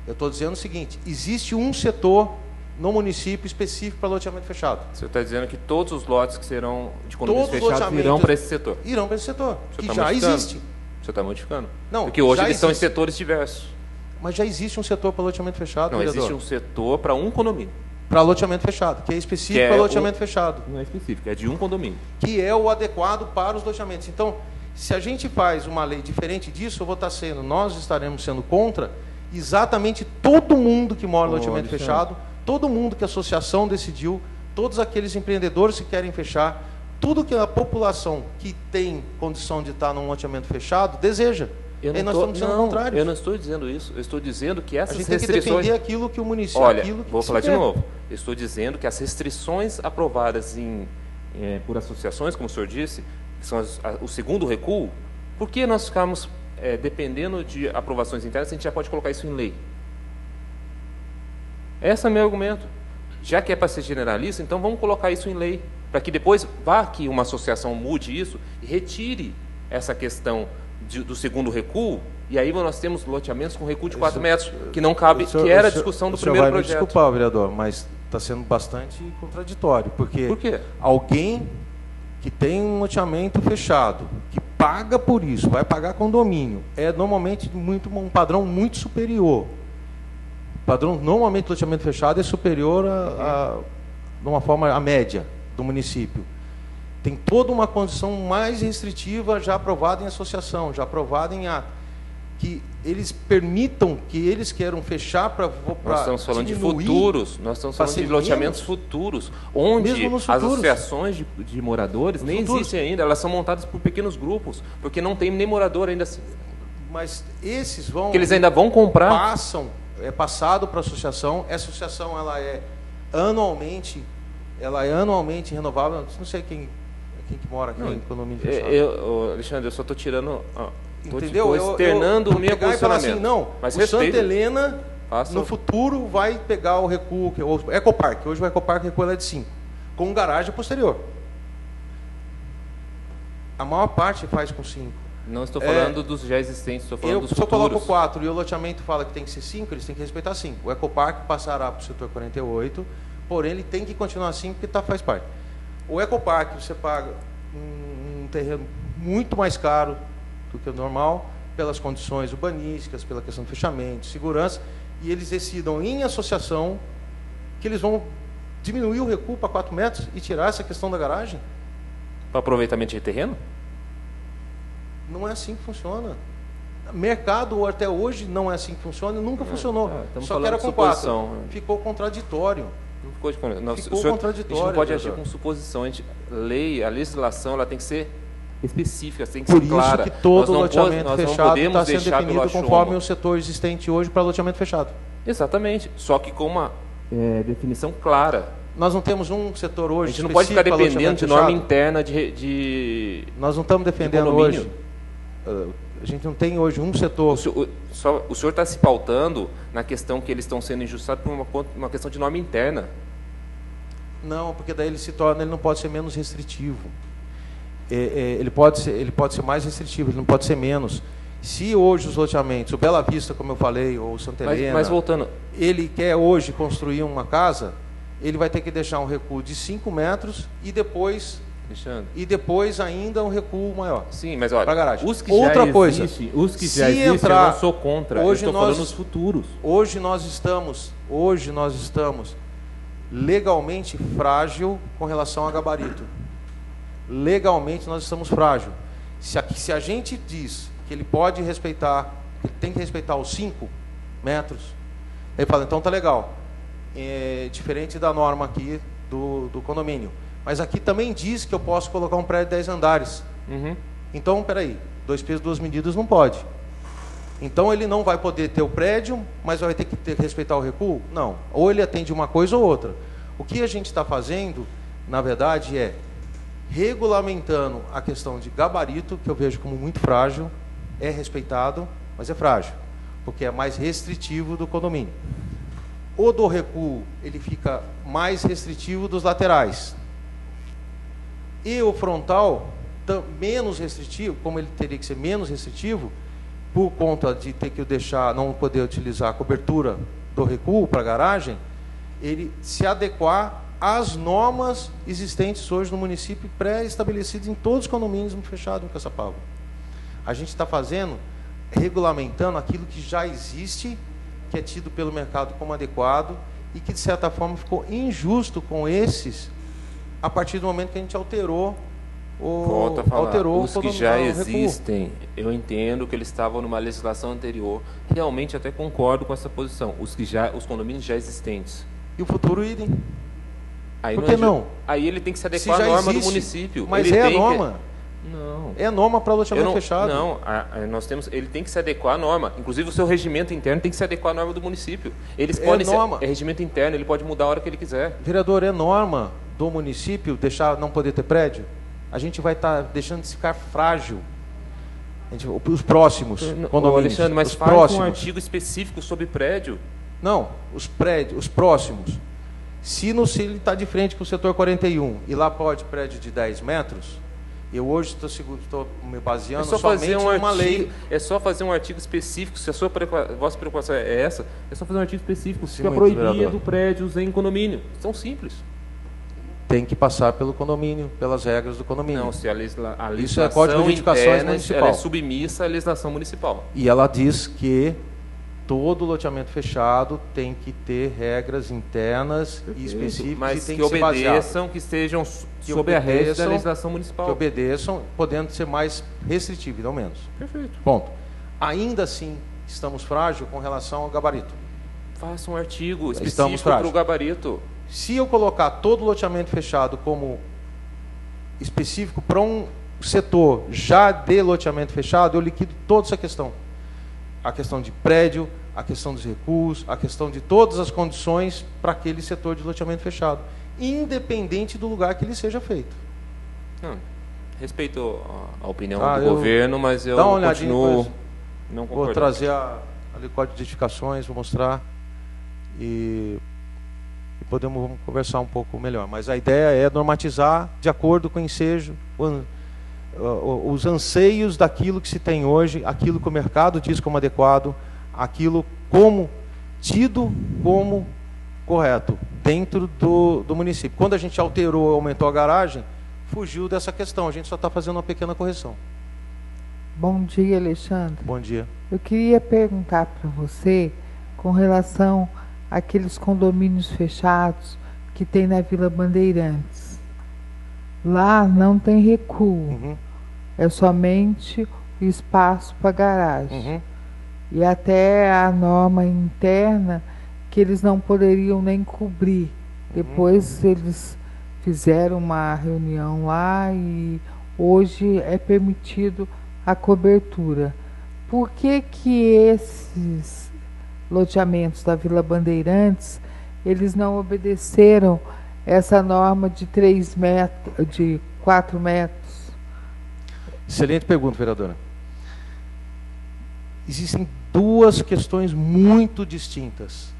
Eu estou dizendo o seguinte, existe um setor no município específico para loteamento fechado. Você está dizendo que todos os lotes que serão de condomínios Todos os fechados irão para esse setor? Irão para esse setor, que tá já modificando. existe. Você está modificando? Não, porque hoje já eles estão em existe. setores diversos. Mas já existe um setor para loteamento fechado, Não, vereador. existe um setor para um condomínio. Para loteamento fechado, que é específico Que é para loteamento fechado. Não é específico, é de um condomínio. Que é o adequado para os loteamentos. Então, se a gente faz uma lei diferente disso, nós estaremos sendo contra exatamente todo mundo que mora no loteamento fechado, todo mundo que a associação decidiu, todos aqueles empreendedores que querem fechar, tudo que a população que tem condição de estar num loteamento fechado deseja. E nós estamos sendo contrários. Eu não estou dizendo isso. Eu estou dizendo que essas a gente tem que restrições... defender aquilo que o município... Olha, aquilo que vou se falar de quer. novo. Eu estou dizendo que as restrições aprovadas por associações, como o senhor disse, que são o segundo recuo, por que nós ficamos dependendo de aprovações internas se a gente já pode colocar isso em lei? Esse é o meu argumento. Já que é para ser generalista, então vamos colocar isso em lei, para que depois vá que uma associação mude isso e retire essa questão do segundo recuo, e aí nós temos loteamentos com recuo de 4 metros, que não cabe, que era a discussão do primeiro projeto. Me desculpar, vereador, mas está sendo bastante contraditório, porque Por quê? alguém que tem um loteamento fechado, que paga por isso, vai pagar condomínio, é normalmente um padrão muito superior. O padrão, normalmente, do loteamento fechado é superior de uma forma, à média do município. Tem toda uma condição mais restritiva já aprovada em associação, já aprovada em ato, que eles permitam que eles queiram fechar para Nós estamos falando de diminuir, futuros, nós estamos falando de loteamentos futuros, onde as associações de moradores nem existem ainda, elas são montadas por pequenos grupos, porque não tem nem morador ainda assim. Mas esses vão... Que eles ainda vão comprar. É passado para a associação, essa associação ela é anualmente renovável, não sei quem que mora aqui em condomínio fechado. Alexandre, eu só estou tirando... Entendeu? Estou externando o meu posicionamento. Assim, não, mas o Santa Helena, no futuro, vai pegar o recuo, o Ecopark. Hoje o Ecopark, o recuo é de 5, com garagem posterior. A maior parte faz com 5. Não estou falando dos já existentes, estou falando dos futuros. Se eu coloco 4 e o loteamento fala que tem que ser 5, eles têm que respeitar 5. O Ecopark passará para o setor 48, porém ele tem que continuar assim porque faz parte. O Ecopark, você paga um terreno muito mais caro do que o normal, pelas condições urbanísticas, pela questão do fechamento, segurança, e eles decidam em associação que eles vão diminuir o recuo para 4 metros e tirar essa questão da garagem? Para aproveitamento de terreno? Não é assim que funciona. Mercado até hoje não é assim que funciona, nunca funcionou. Só que era com 4. Ficou contraditório. Não ficou de ficou contraditório. A gente não pode agir com suposição. A legislação ela tem que ser específica, tem que ser clara. Por isso que todo loteamento fechado está sendo definido conforme o setor existente hoje para loteamento fechado. Exatamente. Só que com uma definição clara. Nós não temos um setor hoje. A gente não pode ficar dependendo de norma interna de Nós não estamos defendendo hoje. A gente não tem hoje um setor. O senhor está se pautando na questão que eles estão sendo injustados por uma questão de norma interna. Não, porque daí ele não pode ser menos restritivo. Ele pode ser mais restritivo, ele não pode ser menos. Se hoje os loteamentos, o Bela Vista, como eu falei, ou o Santa Helena, Mas voltando, ele quer hoje construir uma casa, ele vai ter que deixar um recuo de 5 metros e depois ainda um recuo maior. Sim, mas olha, pra garagem. os que Outra já coisa, existem, os que se já existem, entrar- eu não sou contra. hoje eu estou nós- falando nos futuros. Hoje nós estamos legalmente frágil com relação a gabarito. Legalmente nós estamos frágil. Se a gente diz que ele pode respeitar, que ele tem que respeitar os 5 metros, ele fala, então tá legal. É diferente da norma aqui do condomínio. Mas aqui também diz que eu posso colocar um prédio de 10 andares. Uhum. Então, peraí, 2 pesos, 2 medidas não pode. Então ele não vai poder ter o prédio, mas vai ter que respeitar o recuo? Não. Ou ele atende uma coisa ou outra. O que a gente está fazendo, na verdade, é regulamentando a questão de gabarito, que eu vejo como muito frágil, é respeitado, mas é frágil, porque é mais restritivo do condomínio. O do recuo, ele fica mais restritivo dos laterais. E o frontal, menos restritivo, como ele teria que ser menos restritivo, por conta de ter que deixar, não poder utilizar a cobertura do recuo para a garagem, ele se adequar às normas existentes hoje no município, pré-estabelecidas em todos os condomínios fechados em Caçapava. A gente está fazendo, regulamentando aquilo que já existe, que é tido pelo mercado como adequado e que, de certa forma, ficou injusto com esses a partir do momento que a gente alterou Volto a falar, alterou os que já existem, eu entendo que eles estavam numa legislação anterior, realmente até concordo com essa posição, os condomínios já existentes. E o futuro idem. Aí Por que não? Aí ele tem que se adequar Se à já norma existe, do município. Mas ele é a tem norma. Não. É a norma para loteamento fechado. Não, nós temos, ele tem que se adequar à norma. Inclusive o seu regimento interno tem que se adequar à norma do município. Eles podem norma. É regimento interno, ele pode mudar a hora que ele quiser. Vereador, é norma do município deixar não poder ter prédio? A gente vai estar deixando de ficar frágil. Os próximos condomínios. Alexandre, mas os faz próximos. um artigo específico sobre prédio. Não, os prédios, os próximos. Se ele está de frente com o setor 41 e lá pode prédio de 10 metros, eu hoje estou me baseando somente em uma lei. É só fazer um artigo específico, se a vossa preocupação é essa, é só fazer um artigo específico, Sim, fica muito, proibido vereador. prédios em condomínio. São simples. Tem que passar pelo condomínio, pelas regras do condomínio. Não, se a legislação Isso é Código de Edificações interna, Municipal. ela é submissa à legislação municipal. E ela diz que todo loteamento fechado tem que ter regras internas e específicas Mas e tem que que ser baseado. obedeçam, que estejam Que sob a rédea da obedeçam, legislação municipal. Que obedeçam, podendo ser mais restritivo e não menos. Perfeito. Ponto. Ainda assim, estamos frágeis com relação ao gabarito. Faça um artigo Estamos específico frágeis. para o gabarito. Se eu colocar todo loteamento fechado como específico para um setor já de loteamento fechado, eu liquido toda essa questão. A questão de prédio, a questão dos recuos, a questão de todas as condições para aquele setor de loteamento fechado, independente do lugar que ele seja feito. Não, respeito a opinião Ah, do eu- governo, mas eu Dá uma olhadinha continuo depois. não Vou concordando. trazer a código de edificações, vou mostrar e vamos conversar um pouco melhor. Mas a ideia é normatizar de acordo com o ensejo, os anseios daquilo que se tem hoje, aquilo que o mercado diz como adequado, aquilo como tido como correto dentro do município. Quando a gente alterou, aumentou a garagem, fugiu dessa questão. A gente só está fazendo uma pequena correção. Bom dia, Alexandre. Bom dia. Eu queria perguntar para você com relação àqueles condomínios fechados que tem na Vila Bandeirantes. Lá não tem recuo, Uhum, é somente o espaço para garagem. uhum. E até a norma interna que eles não poderiam nem cobrir. Depois eles fizeram uma reunião lá e hoje é permitido a cobertura. Por que esses loteamentos da Vila Bandeirantes eles não obedeceram essa norma de 3 metros, de 4 metros? Excelente pergunta, vereadora. Existem duas questões muito distintas.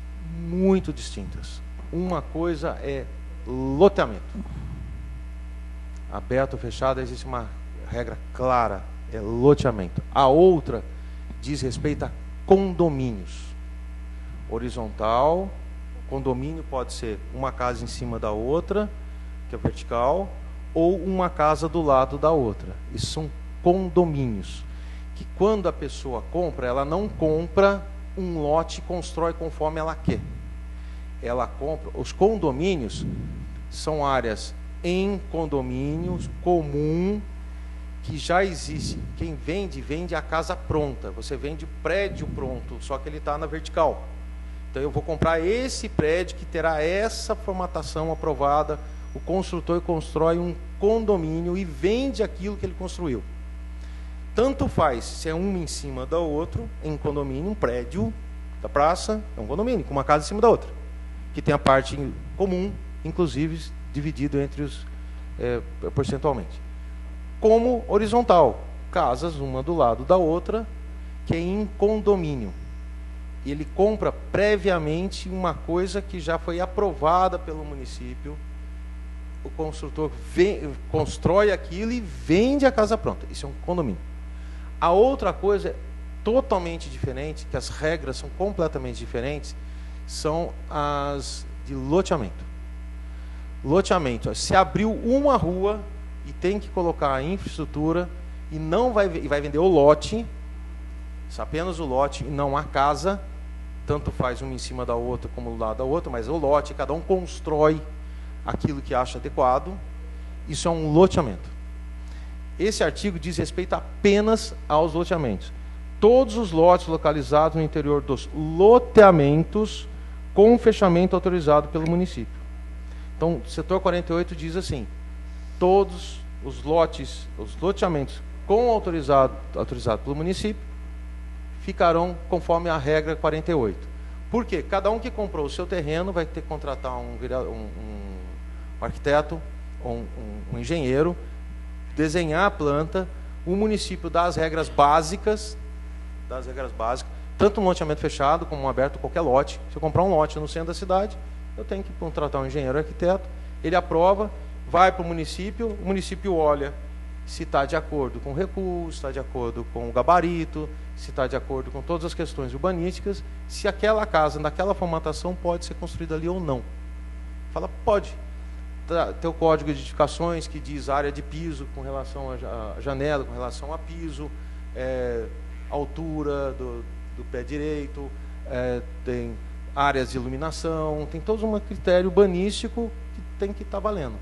Muito distintas. Uma coisa é loteamento. Aberto ou fechado, existe uma regra clara, é loteamento. A outra diz respeito a condomínios. Horizontal, condomínio pode ser uma casa em cima da outra, que é vertical, ou uma casa do lado da outra. Isso são condomínios. Que quando a pessoa compra, ela não compra um lote e constrói conforme ela quer. Ela compra. Os condomínios são áreas em condomínios comum que já existe. Quem vende, vende a casa pronta. Você vende o prédio pronto, só que ele está na vertical. Então eu vou comprar esse prédio que terá essa formatação aprovada. O construtor constrói um condomínio e vende aquilo que ele construiu. Tanto faz se é um em cima da outro, em condomínio, um prédio da praça, é um condomínio, com uma casa em cima da outra, que tem a parte comum, inclusive dividido entre os percentualmente. Como horizontal, casas uma do lado da outra, que é em condomínio. E ele compra previamente uma coisa que já foi aprovada pelo município. O construtor constrói aquilo e vende a casa pronta. Isso é um condomínio. A outra coisa é totalmente diferente, que as regras são completamente diferentes, são as de loteamento. Loteamento, se abriu uma rua e tem que colocar a infraestrutura e não vai vender o lote, apenas o lote e não a casa, tanto faz uma em cima da outra como do lado da outra, mas o lote, cada um constrói aquilo que acha adequado. Isso é um loteamento. Esse artigo diz respeito apenas aos loteamentos. Todos os lotes localizados no interior dos loteamentos com fechamento autorizado pelo município. Então, o setor 48 diz assim: todos os loteamentos com autorizado pelo município ficarão conforme a regra 48. Por quê? Cada um que comprou o seu terreno vai ter que contratar um arquiteto, um engenheiro, desenhar a planta. O município dá as regras básicas, tanto um loteamento fechado como um aberto, qualquer lote. Se eu comprar um lote no centro da cidade, eu tenho que contratar um engenheiro, arquiteto, ele aprova, vai para o município olha se está de acordo com o recuo, se está de acordo com o gabarito, se está de acordo com todas as questões urbanísticas, se aquela casa, naquela formatação, pode ser construída ali ou não. Fala, pode. Tem o código de edificações que diz área de piso com relação à janela, com relação a piso, altura do pé direito, tem áreas de iluminação, tem todo um critério urbanístico que tem que estar valendo.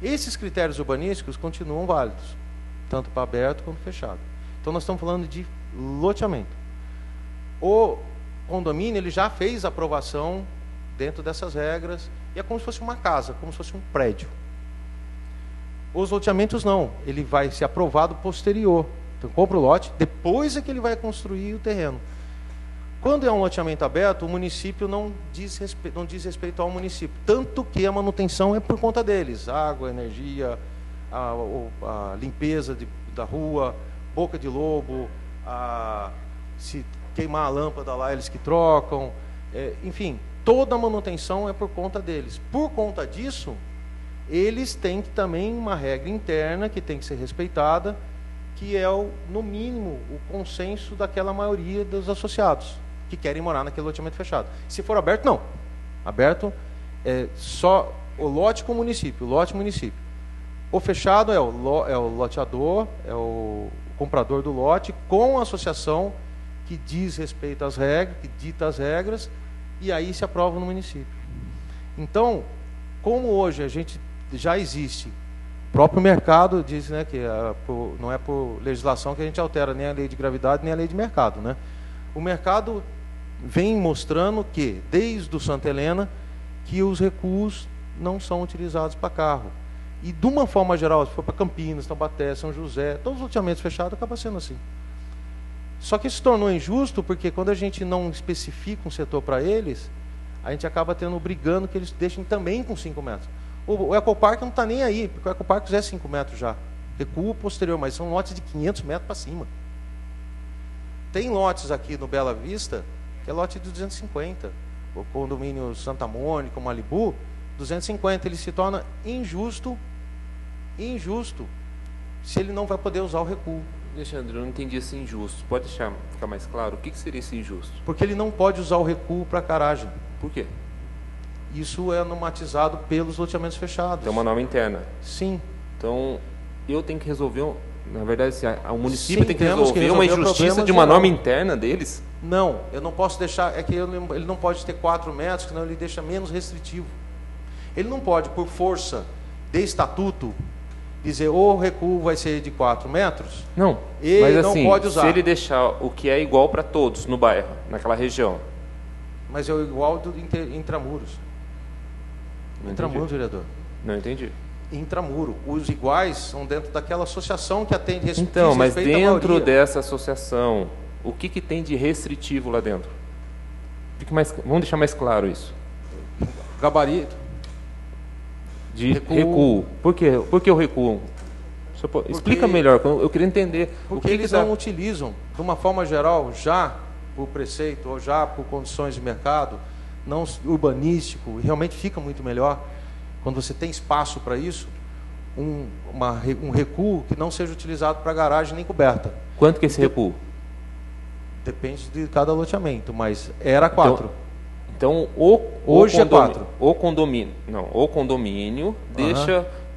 Esses critérios urbanísticos continuam válidos, tanto para aberto quanto fechado. Então nós estamos falando de loteamento. O condomínio ele já fez aprovação dentro dessas regras, e é como se fosse uma casa, como se fosse um prédio. Os loteamentos não, ele vai ser aprovado posterior. Então compra o lote, depois é que ele vai construir o terreno. Quando é um loteamento aberto, o município não diz respeito ao município, tanto que a manutenção é por conta deles, água, energia, a limpeza da rua, boca de lobo, se queimar a lâmpada lá, eles que trocam, enfim, toda a manutenção é por conta deles. Por conta disso, eles têm também uma regra interna que tem que ser respeitada, que é, no mínimo, o consenso daquela maioria dos associados que querem morar naquele loteamento fechado. Se for aberto, não. Aberto é só o lote com o município, o lote município. O fechado é o loteador, é o comprador do lote, com a associação que diz respeito às regras, que dita as regras, e aí se aprova no município. Então, como hoje a gente já existe, o próprio mercado diz, né, que não é por legislação que a gente altera nem a lei de gravidade nem a lei de mercado, né? O mercado vem mostrando que, desde o Santa Helena, que os recuos não são utilizados para carro. E, de uma forma geral, se for para Campinas, Taubaté, São José, todos os loteamentos fechados, acaba sendo assim. Só que isso se tornou injusto, porque quando a gente não especifica um setor para eles, a gente acaba brigando que eles deixem também com 5 metros. O Ecopark não está nem aí, porque o Ecopark já é 5 metros já. Recuo posterior, mas são lotes de 500 metros para cima. Tem lotes aqui no Bela Vista, que é lote de 250. O condomínio Santa Mônica, o Malibu, 250. Ele se torna injusto se ele não vai poder usar o recuo. Alexandre, eu não entendi esse injusto. Pode deixar ficar mais claro? O que seria esse injusto? Porque ele não pode usar o recuo para garagem. Por quê? Isso é normatizado pelos loteamentos fechados. Tem uma norma interna. Sim. Então, eu tenho que resolver, na verdade, assim, o município Sim, tem que temos resolver uma injustiça de uma norma interna deles? Não, eu não posso deixar, é que ele não pode ter 4 metros, senão ele deixa menos restritivo. Ele não pode, por força de estatuto, dizer o recuo vai ser de 4 metros. Não, ele mas não assim, pode usar. se ele deixar o que é igual para todos no bairro, naquela região. Mas é o igual do intramuros. Não Intramuros, entendi. vereador. Não entendi. Intramuro. Os iguais são dentro daquela associação que atende Então, mas respeita a dentro maioria. dessa associação, o que tem de restritivo lá dentro? Vamos deixar mais claro isso. Gabarito. De recuo. Por que o recuo? Explica melhor, eu queria entender. Porque eles não utilizam, de uma forma geral, já por preceito ou já por condições de mercado, não urbanístico, e realmente fica muito melhor quando você tem espaço para isso, um recuo que não seja utilizado para garagem nem coberta. Quanto que é esse recuo? Depende de cada loteamento, mas era 4. Então, hoje é 4. O condomínio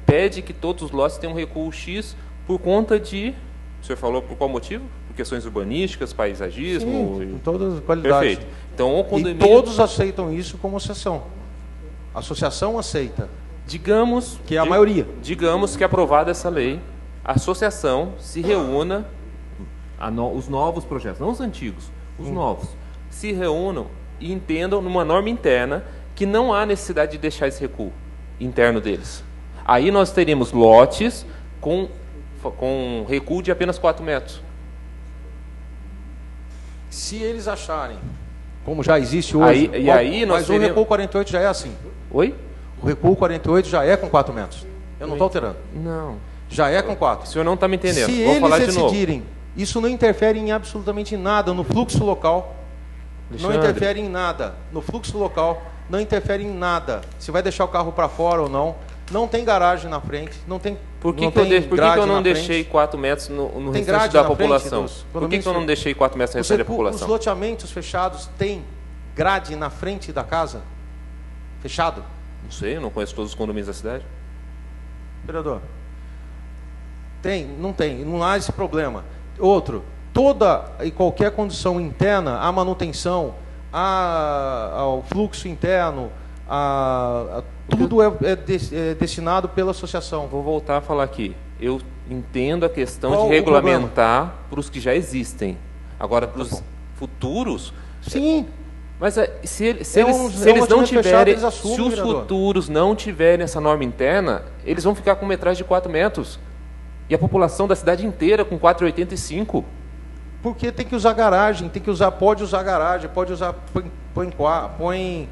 pede que todos os lotes tenham um recuo X por conta de... O senhor falou por qual motivo? Por questões urbanísticas, paisagismo? Sim, com todas as qualidades. Perfeito. Então, o condomínio... E todos aceitam isso como associação. A associação aceita. Digamos que é a maioria. Digamos que aprovada essa lei, a associação se reúna, os novos projetos, não os antigos, os novos, se reúnam e entendam numa norma interna que não há necessidade de deixar esse recuo interno deles. Aí nós teríamos lotes com recuo de apenas 4 metros. Se eles acharem, como já existe hoje, mas o recuo 48 já é assim. Oi? O recuo 48 já é com 4 metros. Eu não estou alterando. Não. Já é com 4. O senhor não está me entendendo. Se Vou falar eles de novo. decidirem, isso não interfere em absolutamente nada no fluxo local. Alexandre. Não interfere em nada no fluxo local. Não interfere em nada. Se vai deixar o carro para fora ou não. Não tem garagem na frente. Não tem. Por que eu não deixei 4 metros no restante da população? Por que eu não deixei 4 metros no restante da população? Os loteamentos fechados têm grade na frente da casa? Fechado? Não sei, eu não conheço todos os condomínios da cidade. Vereador, não tem, não há esse problema. Outro, toda e qualquer condição interna, a manutenção, ao fluxo interno, tudo é destinado pela associação. Vou voltar a falar aqui. Eu entendo a questão de regulamentar para os que já existem. Agora, para os futuros... Sim. Mas se eles não tiverem, se os futuros não tiverem essa norma interna, eles vão ficar com metragem de 4 metros. E a população da cidade inteira com 4,85. Porque tem que usar garagem, pode usar garagem, pode usar, põe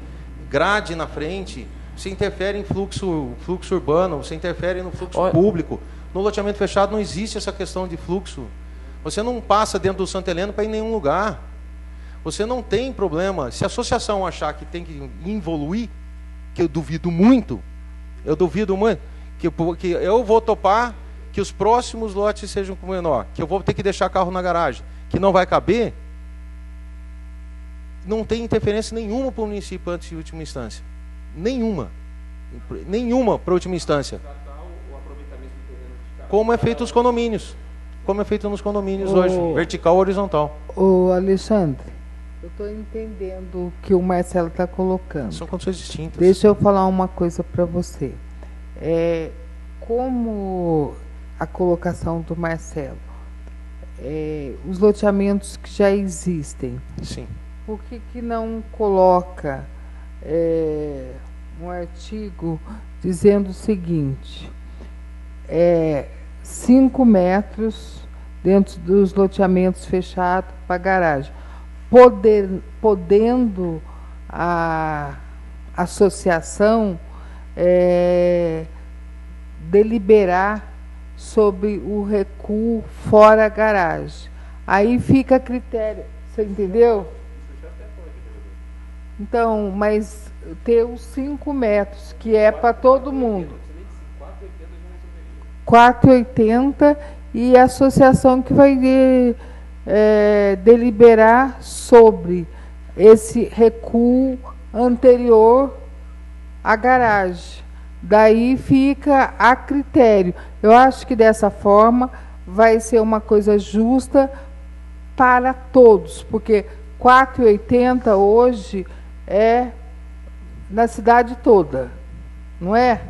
grade na frente, você interfere em fluxo urbano, você interfere no fluxo público. No loteamento fechado não existe essa questão de fluxo. Você não passa dentro do Santa Helena para ir em nenhum lugar. Você não tem problema. Se a associação achar que tem que evoluir, que eu duvido muito, que eu vou topar que os próximos lotes sejam com menor, que eu vou ter que deixar carro na garagem, que não vai caber, não tem interferência nenhuma para o município antes de última instância. Nenhuma. Nenhuma para a última instância. Como é feito nos condomínios. Como é feito nos condomínios hoje, vertical ou horizontal. Ô Alexandre, eu estou entendendo o que o Marcelo está colocando. São condições distintas. Deixa eu falar uma coisa para você. Como a colocação do Marcelo, os loteamentos que já existem, sim. Por que não coloca um artigo dizendo o seguinte, 5 metros dentro dos loteamentos fechados para garagem, podendo a associação deliberar sobre o recuo fora a garagem. Aí fica a critério, você entendeu? Então, mas ter os 5 metros, que é para todo mundo. 4,80 e a associação que vai deliberar sobre esse recuo anterior à garagem. Daí fica a critério. Eu acho que dessa forma vai ser uma coisa justa para todos, porque 4,80 hoje é na cidade toda, não é?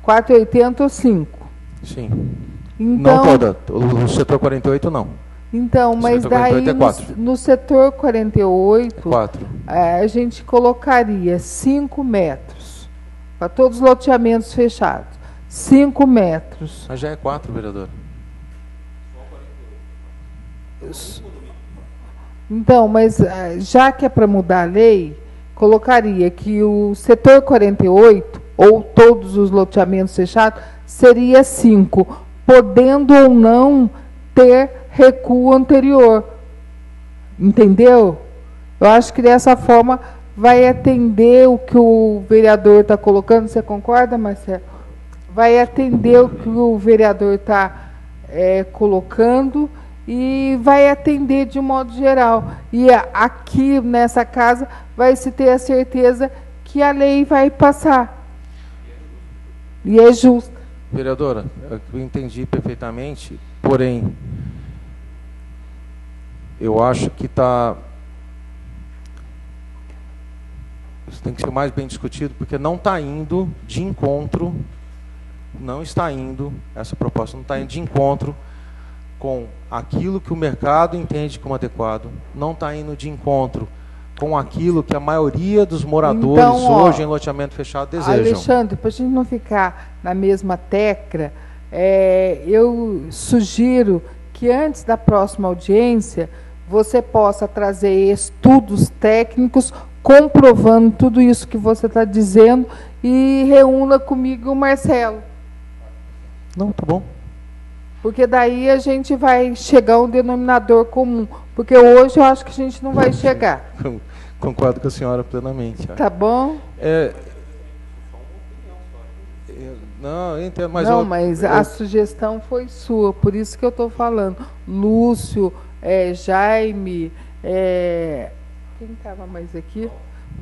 4,80 ou 5. Sim. Então, não toda. O setor 48 não. Então, mas daí no setor 48, 4. A gente colocaria 5 metros para todos os loteamentos fechados. 5 metros. Mas já é 4, vereador. Então, mas já que é para mudar a lei, colocaria que o setor 48, ou todos os loteamentos fechados, seria 5, podendo ou não ter recuo anterior. Entendeu? Eu acho que dessa forma vai atender o que o vereador está colocando. Você concorda, Marcelo? Vai atender o que o vereador está colocando e vai atender de modo geral. E aqui nessa casa vai se ter a certeza que a lei vai passar. E é justo. Vereadora, eu entendi perfeitamente, porém, eu acho que isso tem que ser mais bem discutido, porque não está indo de encontro, essa proposta não está indo de encontro com aquilo que o mercado entende como adequado, não está indo de encontro com aquilo que a maioria dos moradores hoje em loteamento fechado desejam. Alexandre, para a gente não ficar na mesma tecla, eu sugiro que antes da próxima audiência você possa trazer estudos técnicos comprovando tudo isso que você está dizendo e reúna comigo o Marcelo. Não, tá bom. Porque daí a gente vai chegar a um denominador comum. Porque hoje eu acho que a gente não vai chegar. Concordo com a senhora plenamente. Tá bom? Não, eu entendo, mas mas a sugestão foi sua, por isso que eu estou falando. Lúcio, Jaime, quem estava mais aqui?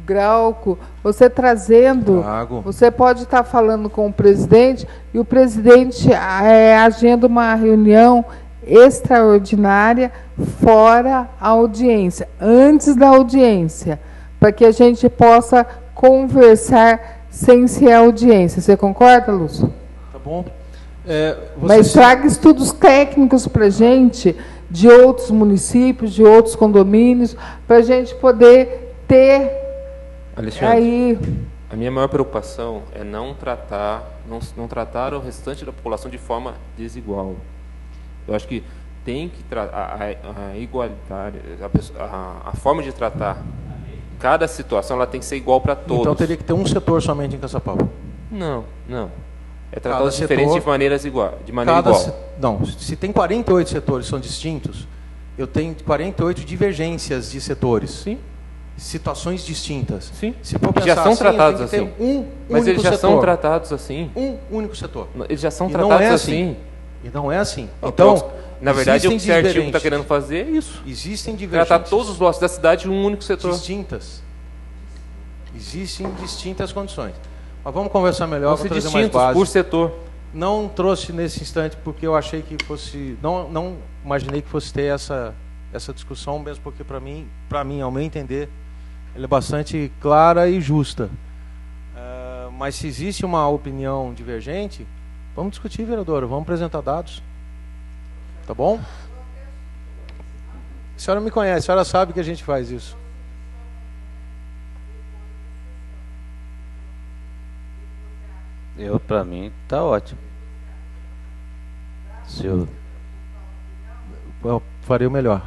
Grauco, você trazendo, você pode estar falando com o presidente e o presidente agenda uma reunião extraordinária fora a audiência, antes da audiência, para que a gente possa conversar sem ser audiência. Você concorda, Lúcio? Tá bom. Mas traga estudos técnicos para a gente, de outros municípios, de outros condomínios, para a gente poder ter... Alexandre, a minha maior preocupação é não tratar o restante da população de forma desigual. Eu acho que tem que a igualdade, a forma de tratar cada situação, ela tem que ser igual para todos. Então teria que ter um setor somente em Caçapava? Não. É tratar os diferentes de maneira igual. Não, se tem 48 setores são distintos, eu tenho 48 divergências de setores. Sim. Situações distintas. Sim. Se for pensar já são assim, tratados tem que ter assim. Mas eles já são tratados assim. Um único setor. Eles já são tratados assim. E não é assim. Então, na verdade, o que o artigo está querendo fazer é isso. Existem divergências. Tratar todos os lotes da cidade em um único setor. Distintas. Existem distintas condições. Mas vamos conversar melhor, vão trazer ser mais base. por setor. Não trouxe nesse instante porque eu achei que fosse... Não imaginei que fosse ter essa discussão, mesmo porque, para mim, ao meu entender, ela é bastante clara e justa. Mas se existe uma opinião divergente, vamos discutir, vereadora, vamos apresentar dados. Tá bom? A senhora me conhece, a senhora sabe que a gente faz isso. Para mim, tá ótimo. Eu farei o melhor.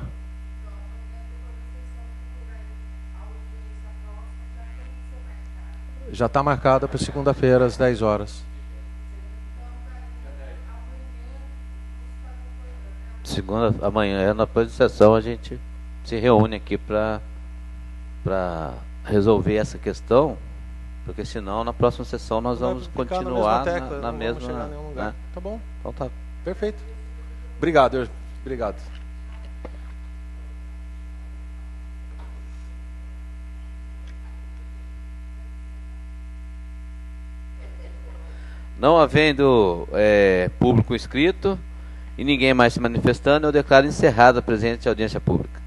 Já está marcada para segunda-feira, às 10 horas. Amanhã, na próxima sessão, a gente se reúne aqui para resolver essa questão, porque senão na próxima sessão nós vamos continuar na mesma... Tá bom? Então tá. Perfeito. Obrigado. Obrigado. Não havendo público inscrito e ninguém mais se manifestando, eu declaro encerrada a presente audiência pública.